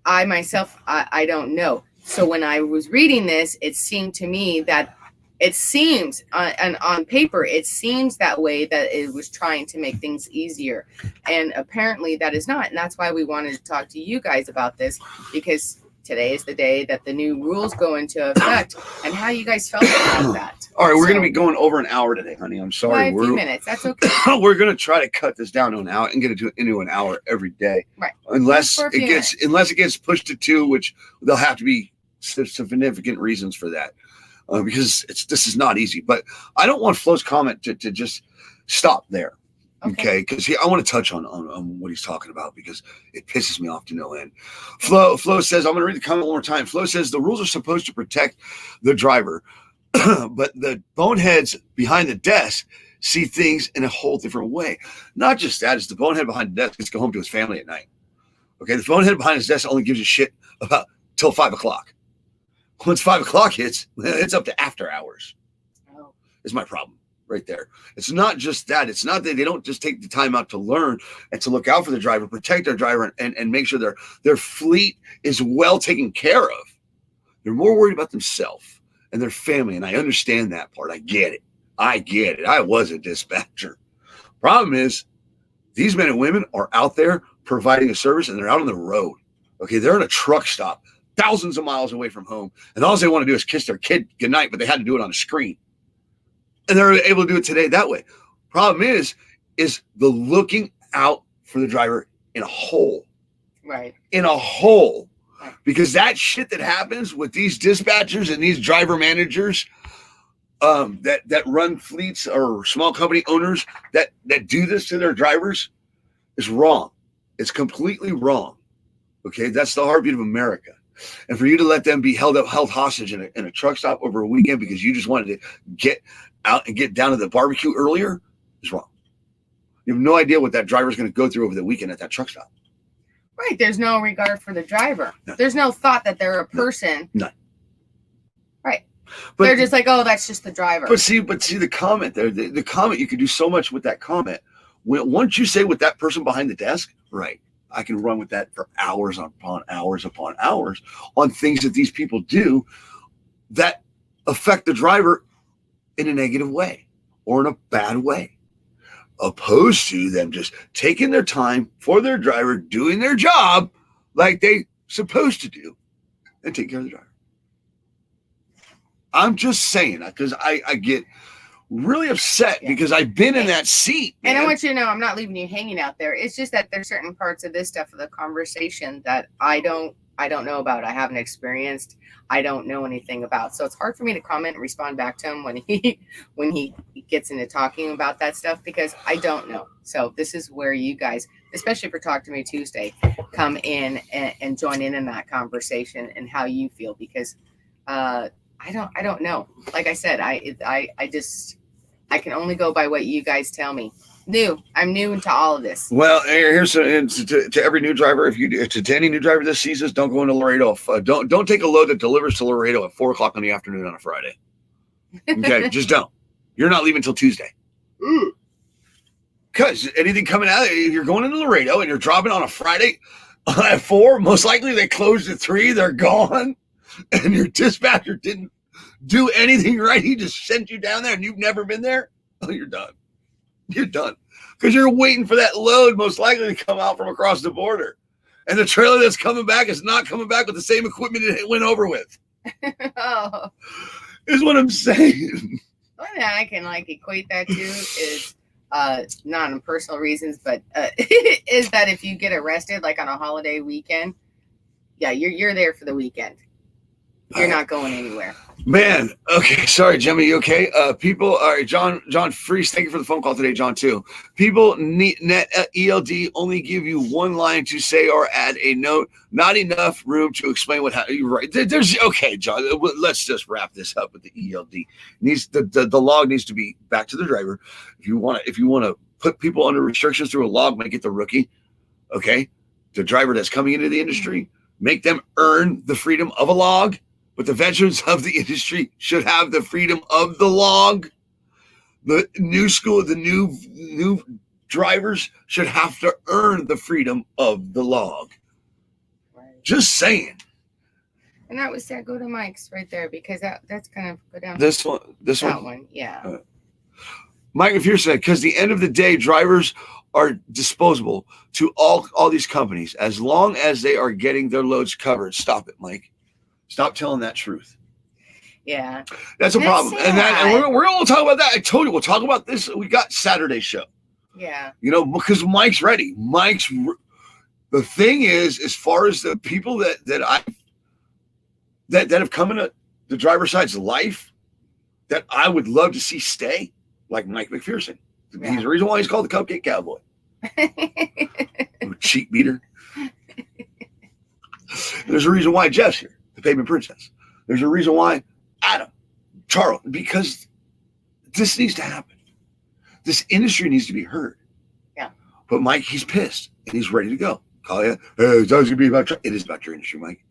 I myself, I don't know. So when I was reading this, it seemed to me that it seems on paper, it seems that way, that it was trying to make things easier. And apparently that is not. And that's why we wanted to talk to you guys about this, because today is the day that the new rules go into effect, and how you guys felt about that. All right, we're going to be going over an hour today, honey. I'm sorry. A few minutes. That's okay. We're going to try to cut this down to an hour and get it into an hour every day. Right. Unless it gets pushed to 2, which there'll have to be significant reasons for that, because this is not easy. But I don't want Flo's comment to just stop there. Okay, because I want to touch on what he's talking about, because it pisses me off to no end. Flo says, I'm going to read the comment one more time. Flo says the rules are supposed to protect the driver, but the boneheads behind the desk see things in a whole different way. Not just that, it's the bonehead behind the desk gets to go home to his family at night. Okay, the bonehead behind his desk only gives a shit about till 5 o'clock. Once 5 o'clock hits, it's up to after hours. Is my problem. Right there. It's not just that. It's not that they don't just take the time out to learn and to look out for the driver, protect their driver, and make sure their fleet is well taken care of. They're more worried about themselves and their family. And I understand that part. I get it. I was a dispatcher. Problem is, these men and women are out there providing a service, and they're out on the road. Okay, they're in a truck stop thousands of miles away from home, and all they want to do is kiss their kid goodnight, but they had to do it on a screen. And they're able to do it today that way. Problem is the looking out for the driver in a hole. Right. In a hole. Because that shit that happens with these dispatchers and these driver managers that run fleets or small company owners that do this to their drivers is wrong. It's completely wrong. Okay, that's the heartbeat of America. And for you to let them be held hostage in a truck stop over a weekend because you just wanted to get out and get down to the barbecue earlier is wrong. You have no idea what that driver's going to go through over the weekend at that truck stop. Right. There's no regard for the driver. No. There's no thought that they're a person. None. Right. But they're just like, oh, that's just the driver. But see the comment there. The comment, you can do so much with that comment. Once you say with that person behind the desk, right, I can run with that for hours upon hours upon hours on things that these people do that affect the driver in a negative way or in a bad way, opposed to them just taking their time for their driver, doing their job like they supposed to do, and take care of the driver. I'm just saying that because I get really upset because I've been in that seat. Man. And I want you to know I'm not leaving you hanging out there. It's just that there's certain parts of this stuff of the conversation that I don't know about. I haven't experienced. I don't know anything about. So it's hard for me to comment and respond back to him when he gets into talking about that stuff because I don't know. So this is where you guys, especially for Talk to Me Tuesday, come in and join in that conversation and how you feel, because I don't know. Like I said, I can only go by what you guys tell me. I'm new into all of this. Well, here's to every new driver. If you to any new driver this season, don't go into Laredo. Don't take a load that delivers to Laredo at 4:00 in the afternoon on a Friday. Okay, just don't. You're not leaving till Tuesday. Because anything coming out, if you're going into Laredo and you're dropping on a Friday at 4, most likely they closed at 3. They're gone. and your dispatcher didn't do anything right, he just sent you down there and you've never been there, oh, you're done. You're done. Because you're waiting for that load most likely to come out from across the border. And the trailer that's coming back is not coming back with the same equipment it went over with. Oh. Is what I'm saying. One thing I can like equate that to is not on personal reasons, but is that if you get arrested like on a holiday weekend, yeah, you're there for the weekend. You're not going anywhere. Man, okay, sorry, Jimmy, you okay? People, all right, John Freeze, thank you for the phone call today, John, too. People need net ELD only give you one line to say or add a note, not enough room to explain what happened. You're right. There's okay, John, let's just wrap this up with the ELD. The log needs to be back to the driver. If you want to put people under restrictions through a log, make it the rookie, okay? The driver that's coming into the industry, make them earn the freedom of a log. But the veterans of the industry should have the freedom of the log. The new drivers should have to earn the freedom of the log. Right. Just saying. And that was that. Go to Mike's right there because that's kind of go down. This one, yeah. Mike, if you're saying, because the end of the day, drivers are disposable to all these companies as long as they are getting their loads covered. Stop it, Mike. Stop telling that truth. Yeah. That's a problem. And we're going to talk about that. I told you, we'll talk about this. We got Saturday's show. Yeah. You know, because Mike's ready. The thing is, as far as the people that have come into the driver's side's life that I would love to see stay, like Mike McPherson. Yeah. He's the reason why he's called the Cupcake Cowboy. Cheek beater. There's a reason why Jeff's here. The Pavement Princess. There's a reason why Adam, Charles, because this needs to happen. This industry needs to be heard. Yeah. But Mike, he's pissed and he's ready to go. Call you. Hey, it's always gonna be about. It is about your industry, Mike,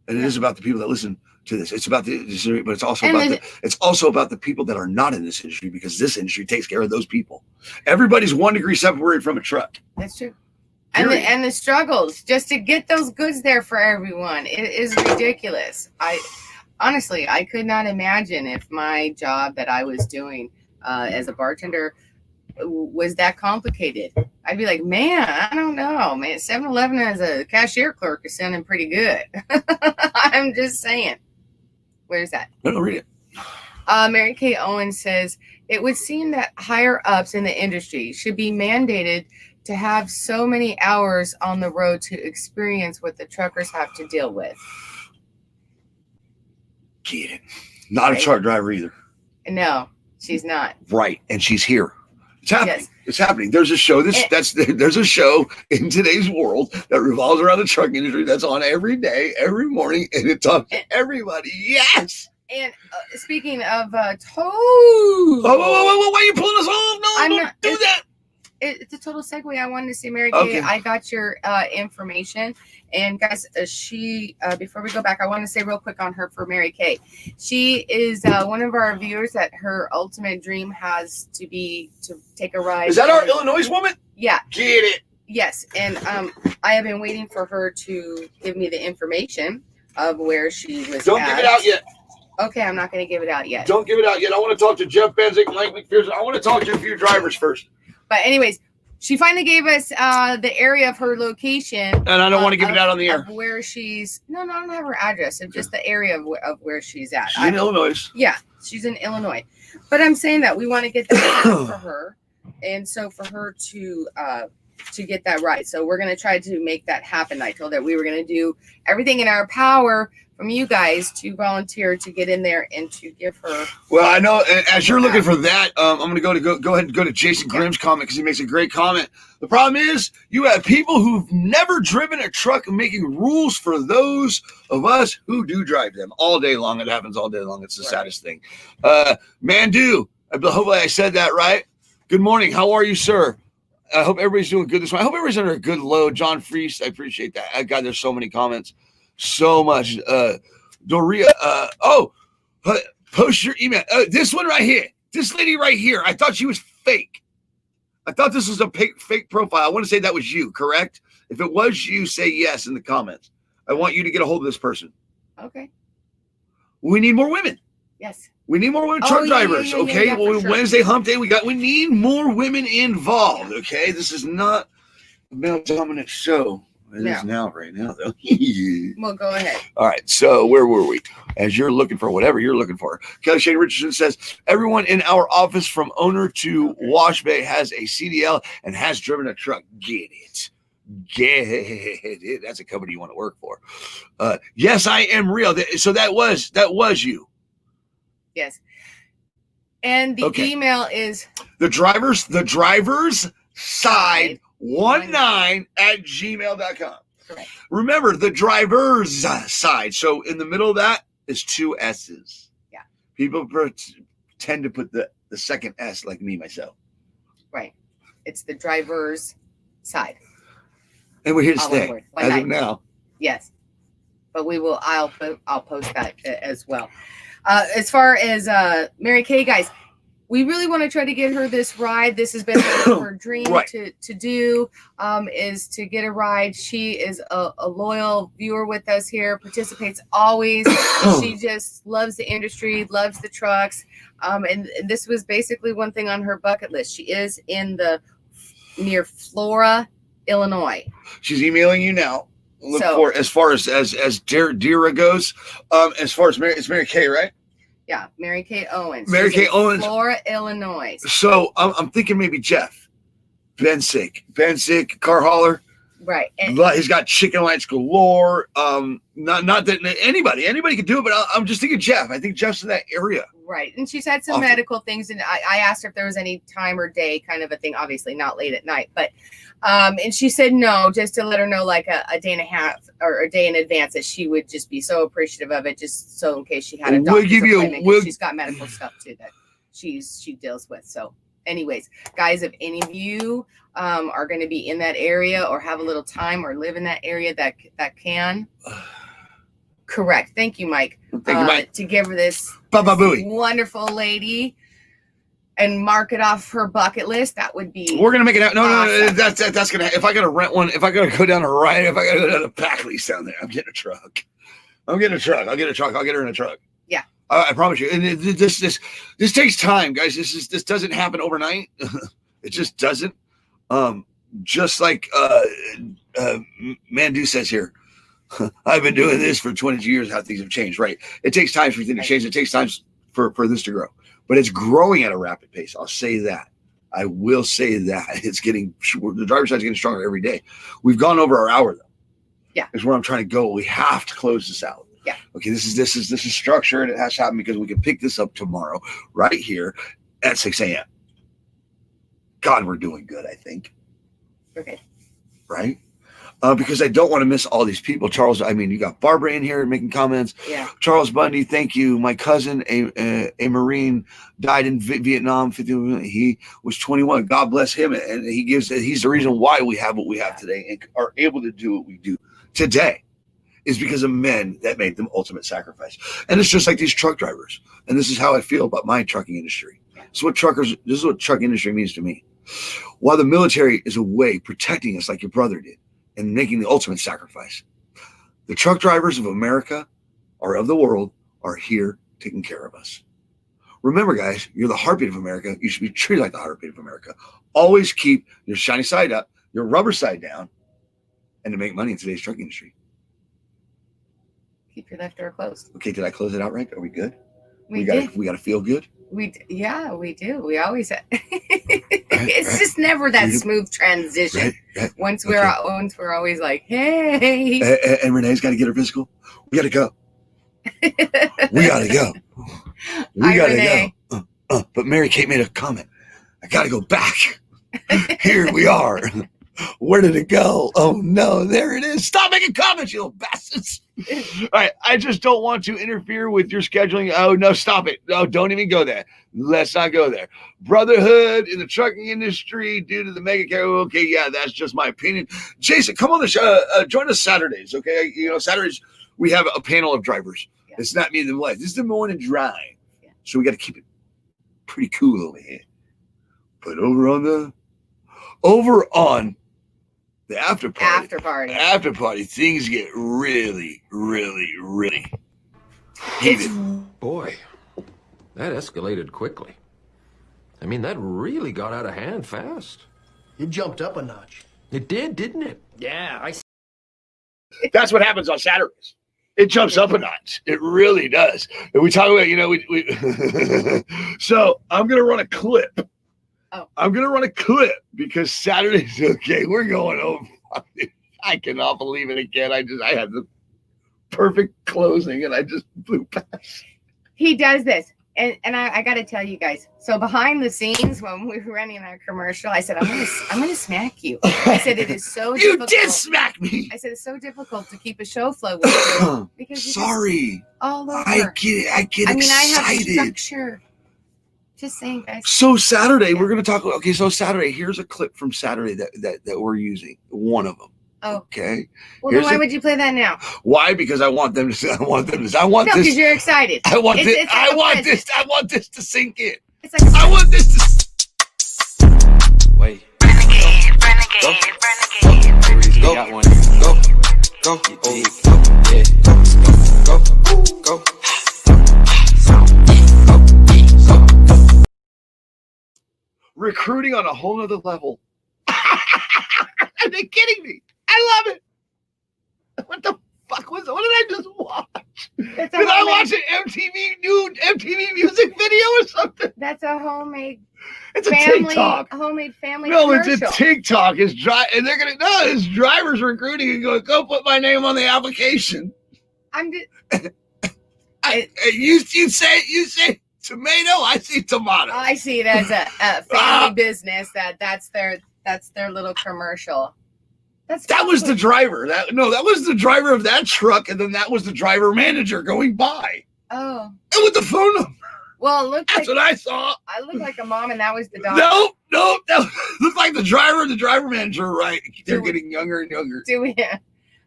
and it is about the people that listen to this. It's about the industry, but it's also about the people that are not in this industry because this industry takes care of those people. Everybody's 1 degree separated from a truck. That's true. And the struggles just to get those goods there for everyone. It is ridiculous. Honestly, I could not imagine if my job that I was doing as a bartender was that complicated. I'd be like, man, I don't know, man. 7-Eleven as a cashier clerk is sounding pretty good. I'm just saying. Where's that? No, read it. Mary Kay Owens says, it would seem that higher ups in the industry should be mandated to have so many hours on the road to experience what the truckers have to deal with. Get it. Not a truck driver either. No, she's not. Right. And she's here. It's happening. Yes. It's happening. There's a show. There's a show in today's world that revolves around the truck industry that's on every day, every morning, and it talks to everybody. Yes. And speaking of why are you pulling us off? No, don't do that. It's a total segue. I wanted to say, Mary Kay, okay. I got your information. And guys, before we go back, I want to say real quick on her for Mary Kay. She is one of our viewers that her ultimate dream has to take a ride. Is that our Illinois woman? Yeah. Get it. Yes. And I have been waiting for her to give me the information of where she was Don't give it out yet. Okay, I'm not going to give it out yet. Don't give it out yet. I want to talk to Jeff Benzick, Mike McPherson. I want to talk to a few drivers first. But anyways, she finally gave us the area of her location. And I don't want to give it out on the air. Where she's... No, I don't have her address. It's just the area of where she's at. She's in Illinois. Yeah, she's in Illinois. But I'm saying that we want to get that for her. And so for her to get that right. So we're going to try to make that happen. I told her we were going to do everything in our power from you guys to volunteer to get in there and to give her. Well, I know as you're looking for that, I'm going to go ahead and go to Jason Grimm's comment because he makes a great comment. The problem is you have people who've never driven a truck and making rules for those of us who do drive them all day long. It happens all day long. It's the saddest thing. Mandu, hopefully I said that right. Good morning. How are you, sir? I hope everybody's doing good this morning. I hope everybody's under a good load. John Freese, I appreciate that. God, there's so many comments. So much. Doria, post your email. This one right here. This lady right here. I thought she was fake. I thought this was a fake profile. I want to say that was you, correct? If it was you, say yes in the comments. I want you to get a hold of this person. Okay. We need more women. Yes. We need more women truck drivers. Okay. Yeah, well, sure. Wednesday hump day. We need more women involved. Okay. This is not a male dominant show. It is now, right now, though. Well, go ahead. All right. So where were we? As you're looking for whatever you're looking for. Kelly Shane Richardson says, everyone in our office from owner to wash bay has a CDL and has driven a truck. Get it. Get it. That's a company you want to work for. Yes, I am real. So that was you. Yes. And the email is the driver's side 19@gmail.com. Correct. Remember the driver's side. So in the middle of that is 2 S's. Yeah. People tend to put the second S, like me myself. Right. It's the driver's side. And we're here to stay as of now. Yes. But I'll post that as well. As far as Mary Kay, guys, we really want to try to get her this ride. This has been her dream to do, is to get a ride. She is a loyal viewer with us here, participates always. She just loves the industry, loves the trucks. And this was basically one thing on her bucket list. She is near Flora, Illinois. She's emailing you now. Look for as far as Dira goes. As far as it's Mary Kay, right? Yeah, Mary Kay Owens. Mary Kay Owens, Flora, Illinois. So I'm thinking maybe Jeff Bensick, car hauler. Right. And he's got chicken lights galore. Not that anybody could do it, but I'm just thinking Jeff. I think Jeff's in that area. Right. And she's had some medical things, and I asked her if there was any time or day kind of a thing, obviously not late at night, but and she said no, just to let her know like a day and a half or a day in advance, that she would just be so appreciative of it, just so in case she had a doctor's appointment. She's got medical stuff too that she deals with. So anyways, guys, if any of you are going to be in that area or have a little time or live in that area that can, correct. Thank you, Mike. Thank you, Mike. To give her this wonderful lady and mark it off her bucket list. That would be. We're gonna make it out. No, awesome. That's gonna. If I gotta rent one, if I gotta go down a ride, if I gotta go down to Packley's down there, I'm getting a truck. I'll get her in a truck. Yeah. I promise you. And this takes time, guys. This doesn't happen overnight. It just doesn't. Just like Mandu says here, I've been doing this for 22 years. How things have changed, right? It takes time for things to change. It takes time for this to grow, but it's growing at a rapid pace. I'll say that. I will say that it's getting. The driver's side is getting stronger every day. We've gone over our hour though. Yeah, is where I'm trying to go. We have to close this out. Yeah. Okay. This is structure, and it has to happen because we can pick this up tomorrow, right here at 6 a.m. God, we're doing good, I think. Okay. Right? Because I don't want to miss all these people. Charles, I mean, you got Barbara in here making comments. Yeah. Charles Bundy, thank you. My cousin, a Marine, died in Vietnam. He was 21. God bless him. And he's the reason why we have what we have today and are able to do what we do today is because of men that made the ultimate sacrifice. And it's just like these truck drivers. And this is how I feel about my trucking industry. This is what truck industry means to me. While the military is away protecting us like your brother did and making the ultimate sacrifice, the truck drivers of America or of the world are here taking care of us. Remember, guys, you're the heartbeat of America. You should be treated like the heartbeat of America. Always keep your shiny side up, your rubber side down, and to make money in today's truck industry. Keep your left door closed. Okay, did I close it out right? Are we good? We did. We got to feel good. We do. We always it's just never that smooth transition. Right. Once we're always like, hey. And Renee's got to get her physical. We got to go. We got to go. We got to go. But Mary Kate made a comment. I got to go back. Here we are. Where did it go? Oh no, there it is. Stop making comments, you little bastards. All right, I just don't want to interfere with your scheduling. Oh no, stop it. No, don't even go there. Let's not go there. Brotherhood in the trucking industry due to the mega carrier. Okay, yeah, that's just my opinion. Jason, come on the show. Join us Saturdays, okay? Saturdays we have a panel of drivers. Yeah. It's not me and the wife. This is the morning drive. Yeah. So we got to keep it pretty cool over here. But over on the after party, things get really, really, really Boy, that escalated quickly. I mean, that really got out of hand fast. It jumped up a notch. It did, didn't it? Yeah, That's what happens on Saturdays. It jumps up a notch. It really does. And we talk about, we so I'm going to run a clip. Oh. I'm going to run a clip because Saturday's okay. We're going over. I cannot believe it again. I had the perfect closing and I just blew past. He does this. And I got to tell you guys. So behind the scenes, when we were running our commercial, I said, I'm gonna smack you. I said, it is so You difficult. did smack me. I said, it's so difficult to keep a show flow with you because you're Sorry. all over. I get excited. I have structure. Just saying, guys. So Saturday, we're going to talk about, okay, so Saturday, here's a clip from Saturday that we're using. One of them. Oh. Okay. Well, then why would you play that now? Why? Because I want them to. No, because you're excited. I want this. It's like I a want present. this. I want this to sink in. It's like I want this to. Wait. Renegade. Go. Got one. Go. Go. Oh, yeah. Go. Recruiting on a whole nother level. Are they kidding me? I love it. What the fuck was it? What did I just watch? Did I watch an MTV music video or something? That's a homemade. It's a TikTok. Homemade family. No, commercial. it's a TikTok. It's drivers recruiting and go put my name on the application. I'm just. You say tomato. I see tomato. I see it as a family business. That's their little commercial. That was the driver. That was the driver of that truck, and then that was the driver manager going by. Oh. And with the phone number. Well, it looked That's like what I saw. I looked like a mom, and that was the dog. No, that looked like the driver and the driver manager. Right? They're getting younger and younger. Do we?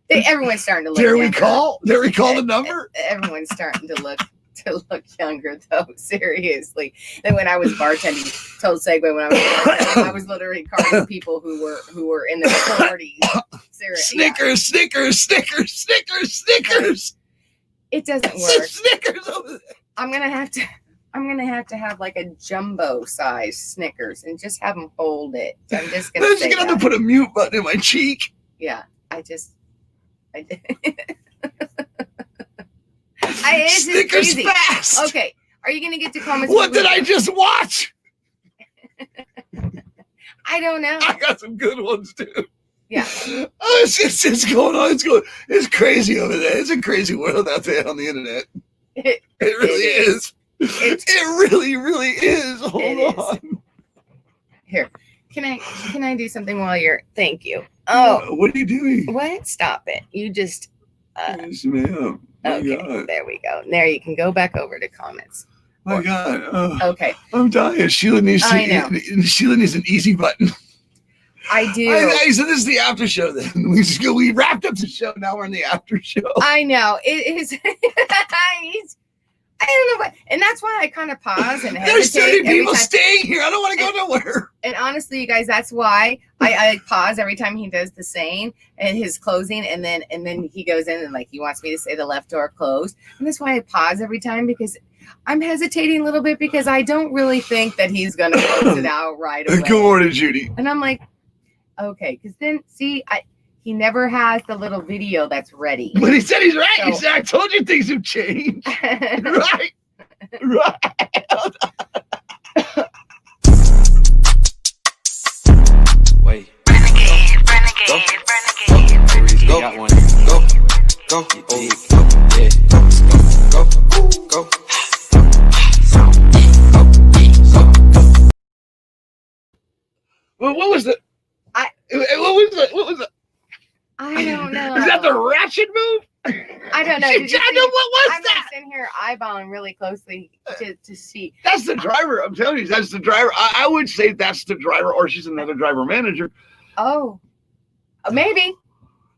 Everyone's starting to look. Dare we younger. call the number? Everyone's starting to look younger, though. Seriously. Then when I was bartending, total segue. When I was bartending, I was literally calling people who were in their 40s. Snickers. It doesn't work. Snickers over there. I'm gonna have to have like a jumbo size Snickers and just have them hold it. I'm just gonna. I'm just gonna have to put a mute button in my cheek. Yeah, I did. Snickers fast. Okay, are you gonna get to comments? What did I just watch? I don't know. I got some good ones too. Yeah. Oh, it's going on. It's crazy over there. It's a crazy world out there on the internet. It really is. It really is. Hold on. Here, can I do something while you're? Thank you. Oh, what are you doing? What? Stop it! You just. Yes, ma'am. Okay, God. there we go. There you can go back over to comments. My God. Okay. I'm dying. Sheila needs an easy button. I do. So this is the after show then. We wrapped up the show. Now we're in the after show. I know. It is. I don't know what, and that's why I kind of pause and hesitate. There's so many people staying here. I don't want to go nowhere. And honestly, you guys, that's why I pause every time he does the saying and his closing, and then he goes in and like he wants me to say the left door closed, and that's why I pause every time because I'm hesitating a little bit because I don't really think that he's gonna close it out right away. Good morning, Judy. And I'm like, okay, because then see, he never has the little video that's ready. But he said he's right. So, he said, I told you things have changed. Right. Wait. Renegade. Go. Got one. Go. Oh, yeah. Go. Well, what was the? What was the? I don't know. Is that the ratchet move? I don't know. What was I'm that? sitting here eyeballing really closely to see. That's the driver. I'm telling you, that's the driver. I would say that's the driver, or she's another driver manager. Oh, maybe.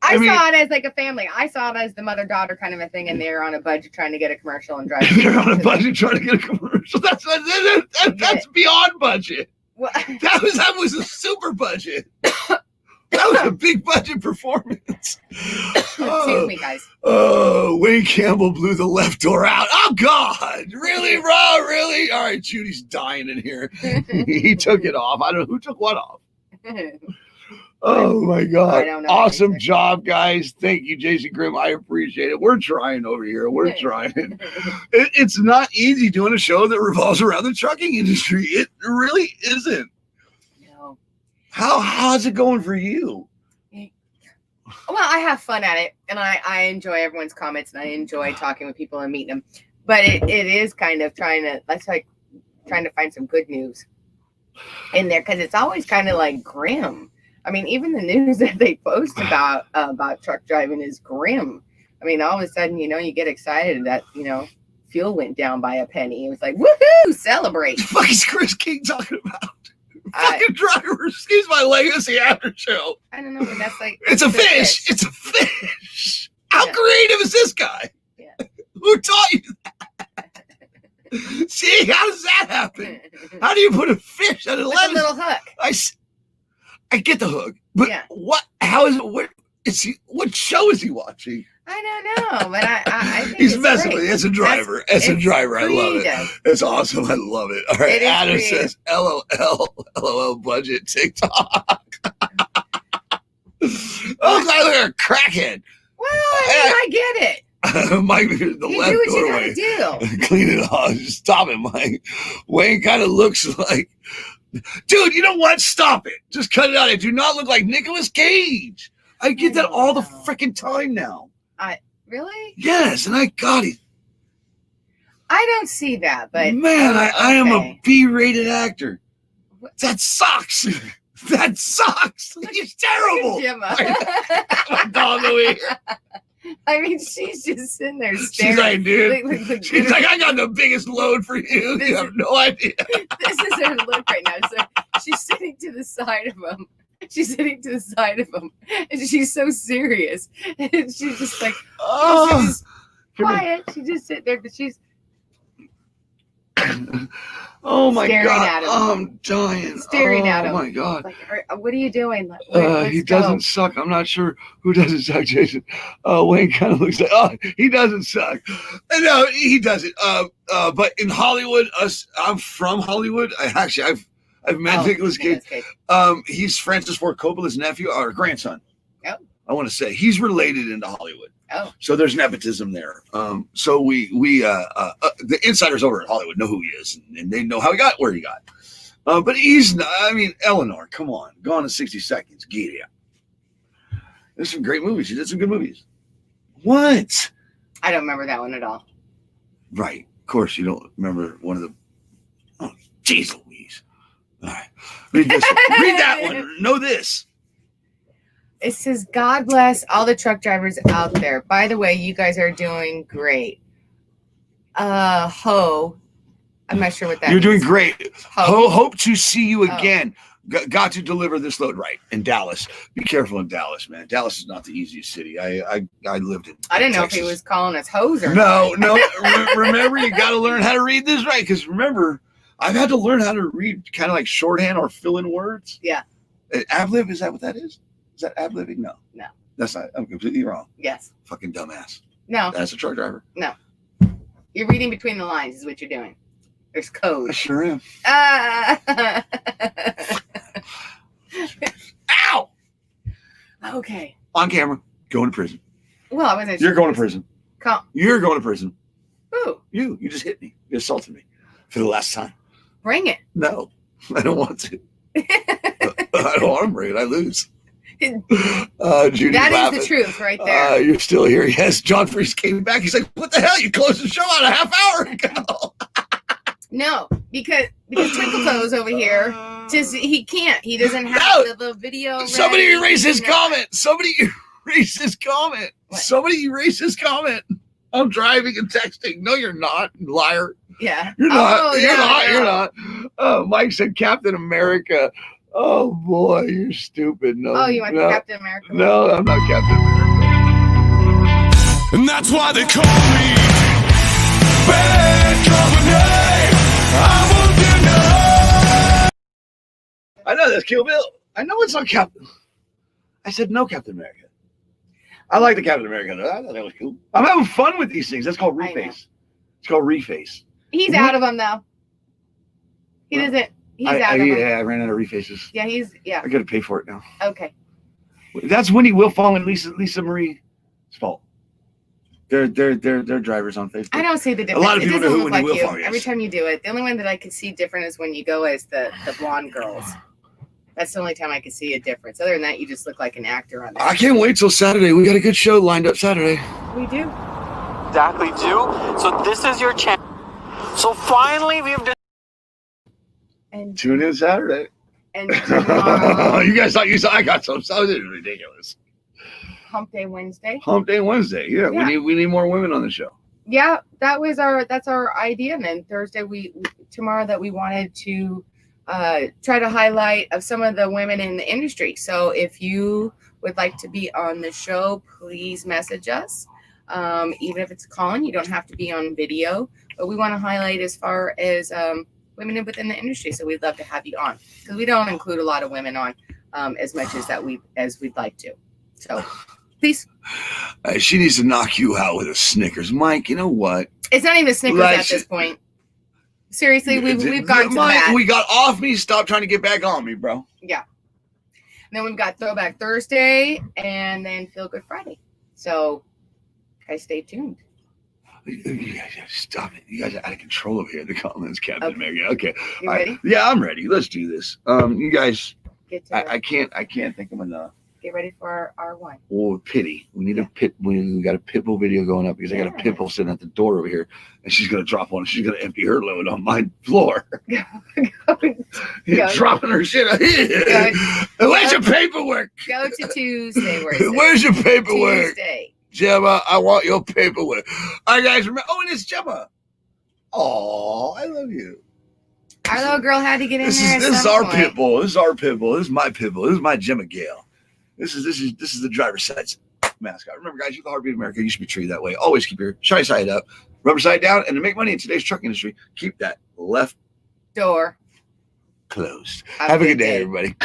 I saw it as like a family. I saw it as the mother-daughter kind of a thing, and they're on a budget trying to get a commercial and drive. They're on a budget trying to get a commercial. That's beyond budget. What? That was a super budget. That was a big budget performance. Excuse me, guys. Wayne Campbell blew the left door out. Oh, God. Really, bro? Really? All right, Judy's dying in here. He took it off. I don't know who took what off. Oh, my God. I don't know. Awesome job, guys. Thank you, Jason Grimm. I appreciate it. We're trying over here. We're trying. It's not easy doing a show that revolves around the trucking industry. It really isn't. No. How's it going for you? Well, I have fun at it, and I enjoy everyone's comments, and I enjoy talking with people and meeting them. But it is kind of trying to find some good news in there, because it's always kind of like grim. I mean, even the news that they post about truck driving is grim. I mean, all of a sudden, you get excited that, fuel went down by a penny. It was like, woohoo, celebrate. What the fuck is Chris King talking about? Fucking drivers. Excuse my legacy after show. I don't know, but that's like... It's a fish. It's a fish. How creative is this guy? Yeah. Who taught you that? See, how does that happen? How do you put a fish on a With a little hook. I get the hook, but what? How is it? What is he? What show is he watching? I don't know, but I think he's messing with you. As a driver, I love it. creative. It's awesome. I love it. All right, It is Adam creative. says, LOL, budget TikTok. Oh, God, look at a crackhead. Well, I get it. Mike, the You left do what you doorway. gotta do. Clean it off. Stop it, Mike. Wayne kind of looks like, dude, you know what? Stop it. Just cut it out. I do not look like Nicolas Cage. I get that all the freaking time now. Really? Yes, and I got it. I don't see that, but Man, I am a okay. B-rated actor. That sucks. That sucks. He's terrible. Gemma. My dog over here. I mean, she's just sitting there She's staring. like, dude. Look, She's like, I got the biggest load for you. You have no idea. This is her look right now. So she's sitting to the side of him. She's sitting to the side of him, and she's so serious. And she's just like, Oh, she's quiet. She just sit there, but she's oh my staring God. at him. I'm dying. Staring at him. Oh my God. Like, what are you doing? Let's He go. doesn't suck. I'm not sure who doesn't suck, Jason. Wayne kind of looks like, he doesn't suck. No, he doesn't. But in Hollywood, I'm from Hollywood. I've met Nicolas Cage. He's Francis Ford Coppola's nephew or grandson. Oh. I want to say he's related into Hollywood. Oh. So there's nepotism there. So we the insiders over at Hollywood know who he is, and they know how he got where he got. But he's not, I mean, Eleanor, come on. Gone in 60 Seconds. Get it. There's some great movies. She did some good movies. What? I don't remember that one at all. Right. Of course, you don't remember one of the. Oh, jeez Louise. All right. Read this. Read that one. Know this. It says, God bless all the truck drivers out there. By the way, you guys are doing great. Ho. I'm not sure what that You're means. doing great. Hope to see you again. Got to deliver this load right in Dallas. Be careful in Dallas, man. Dallas is not the easiest city. I lived in I didn't know Texas. if he was calling us hoes or No. not. Remember, you got to learn how to read this right. Because remember, I've had to learn how to read kind of like shorthand or fill in words. Yeah. Ad-lib, is that what that is? Is that ad-libbing? No. No. That's not. I'm completely wrong. Yes. Fucking dumbass. No. That's a truck driver. No. You're reading between the lines is what you're doing. There's code. I sure am. Ow! Okay. On camera. Going to prison. Well, I wasn't You're sure. going to prison. Come. You're going to prison. Who? You just hit me. You assaulted me for the last time. Bring it. No, I don't want to. I don't want to bring it. I lose. Judy's That laughing. is the truth right there. You're still here. Yes, John Freeze came back. He's like, what the hell? You closed the show out a half hour ago. No, because Twinkle Toes over here, just he can't. He doesn't have the video. Somebody ready. erase his comment. Somebody erase his comment. What? Somebody erase his comment. I'm driving and texting. No, you're not, liar. Yeah. You're not. Oh, you're yeah, not. yeah. You're not. Oh, Mike said Captain America. Oh boy, you're stupid. No. Oh, you want no, Captain America? No, I'm not Captain America. And that's why they call me Bad Company. I won't deny. I know that's Kill Bill. I know it's not Captain. I said, no, Captain America. I like the Captain America, though. I thought that was cool. I'm having fun with these things. That's called reface. It's called reface. He's out of them, though. He doesn't. He's out of them. Yeah, I ran out of refaces. Yeah, I got to pay for it now. Okay. That's Winnie Wilfong and Lisa Marie's fault. They're drivers on Facebook. I don't see the difference. A lot of people know who Winnie Wilfong is. Every time you do it, the only one that I could see different is when you go as the blonde girls. That's the only time I could see a difference. Other than that, you just look like an actor on there. I can't wait till Saturday. We got a good show lined up Saturday. We do. Exactly, do. So this is your chance. So finally, we've done. And tune in Saturday. And tomorrow, you guys thought I got some. So this is ridiculous. Hump Day Wednesday. Hump Day Wednesday. Yeah, we need more women on the show. Yeah, that's our idea. And then Thursday, tomorrow that we wanted to try to highlight of some of the women in the industry. So if you would like to be on the show, please message us. Even if it's calling, you don't have to be on video, but we want to highlight as far as women within the industry. So we'd love to have you on because we don't include a lot of women on as much as we'd like to. So please. She needs to knock you out with a Snickers. Mike, you know what? It's not even Snickers at this point. Seriously, we've gone to Mike, that. we got off me. Stop trying to get back on me, bro. Yeah. And then we've got Throwback Thursday and then Feel Good Friday. So guys, stay tuned. You guys stop it. You guys are out of control over here in the comments, Captain America. Okay. You ready? Yeah, I'm ready. Let's do this. You guys, Get to I can't think of enough. get ready for our one. Oh, pity. We need we got a Pitbull video going up because I got a Pitbull sitting at the door over here and she's going to drop one. She's going to empty her load on my floor. Dropping her shit. Where's your paperwork? Go to Tuesday. Where's your paperwork? Tuesday. Gemma, I want your paperwork. All right, guys, remember. Oh, and it's Gemma. Oh, I love you. Our little girl had to get in there. This is our Pitbull. This is our Pitbull. This is my Pitbull. This is my Gemma Gale. This is the driver's side mascot. Remember, guys, you're the heartbeat of America. You should be treated that way. Always keep your shy side up, rubber side down, and to make money in today's truck industry, keep that left door closed. Have a good day, everybody.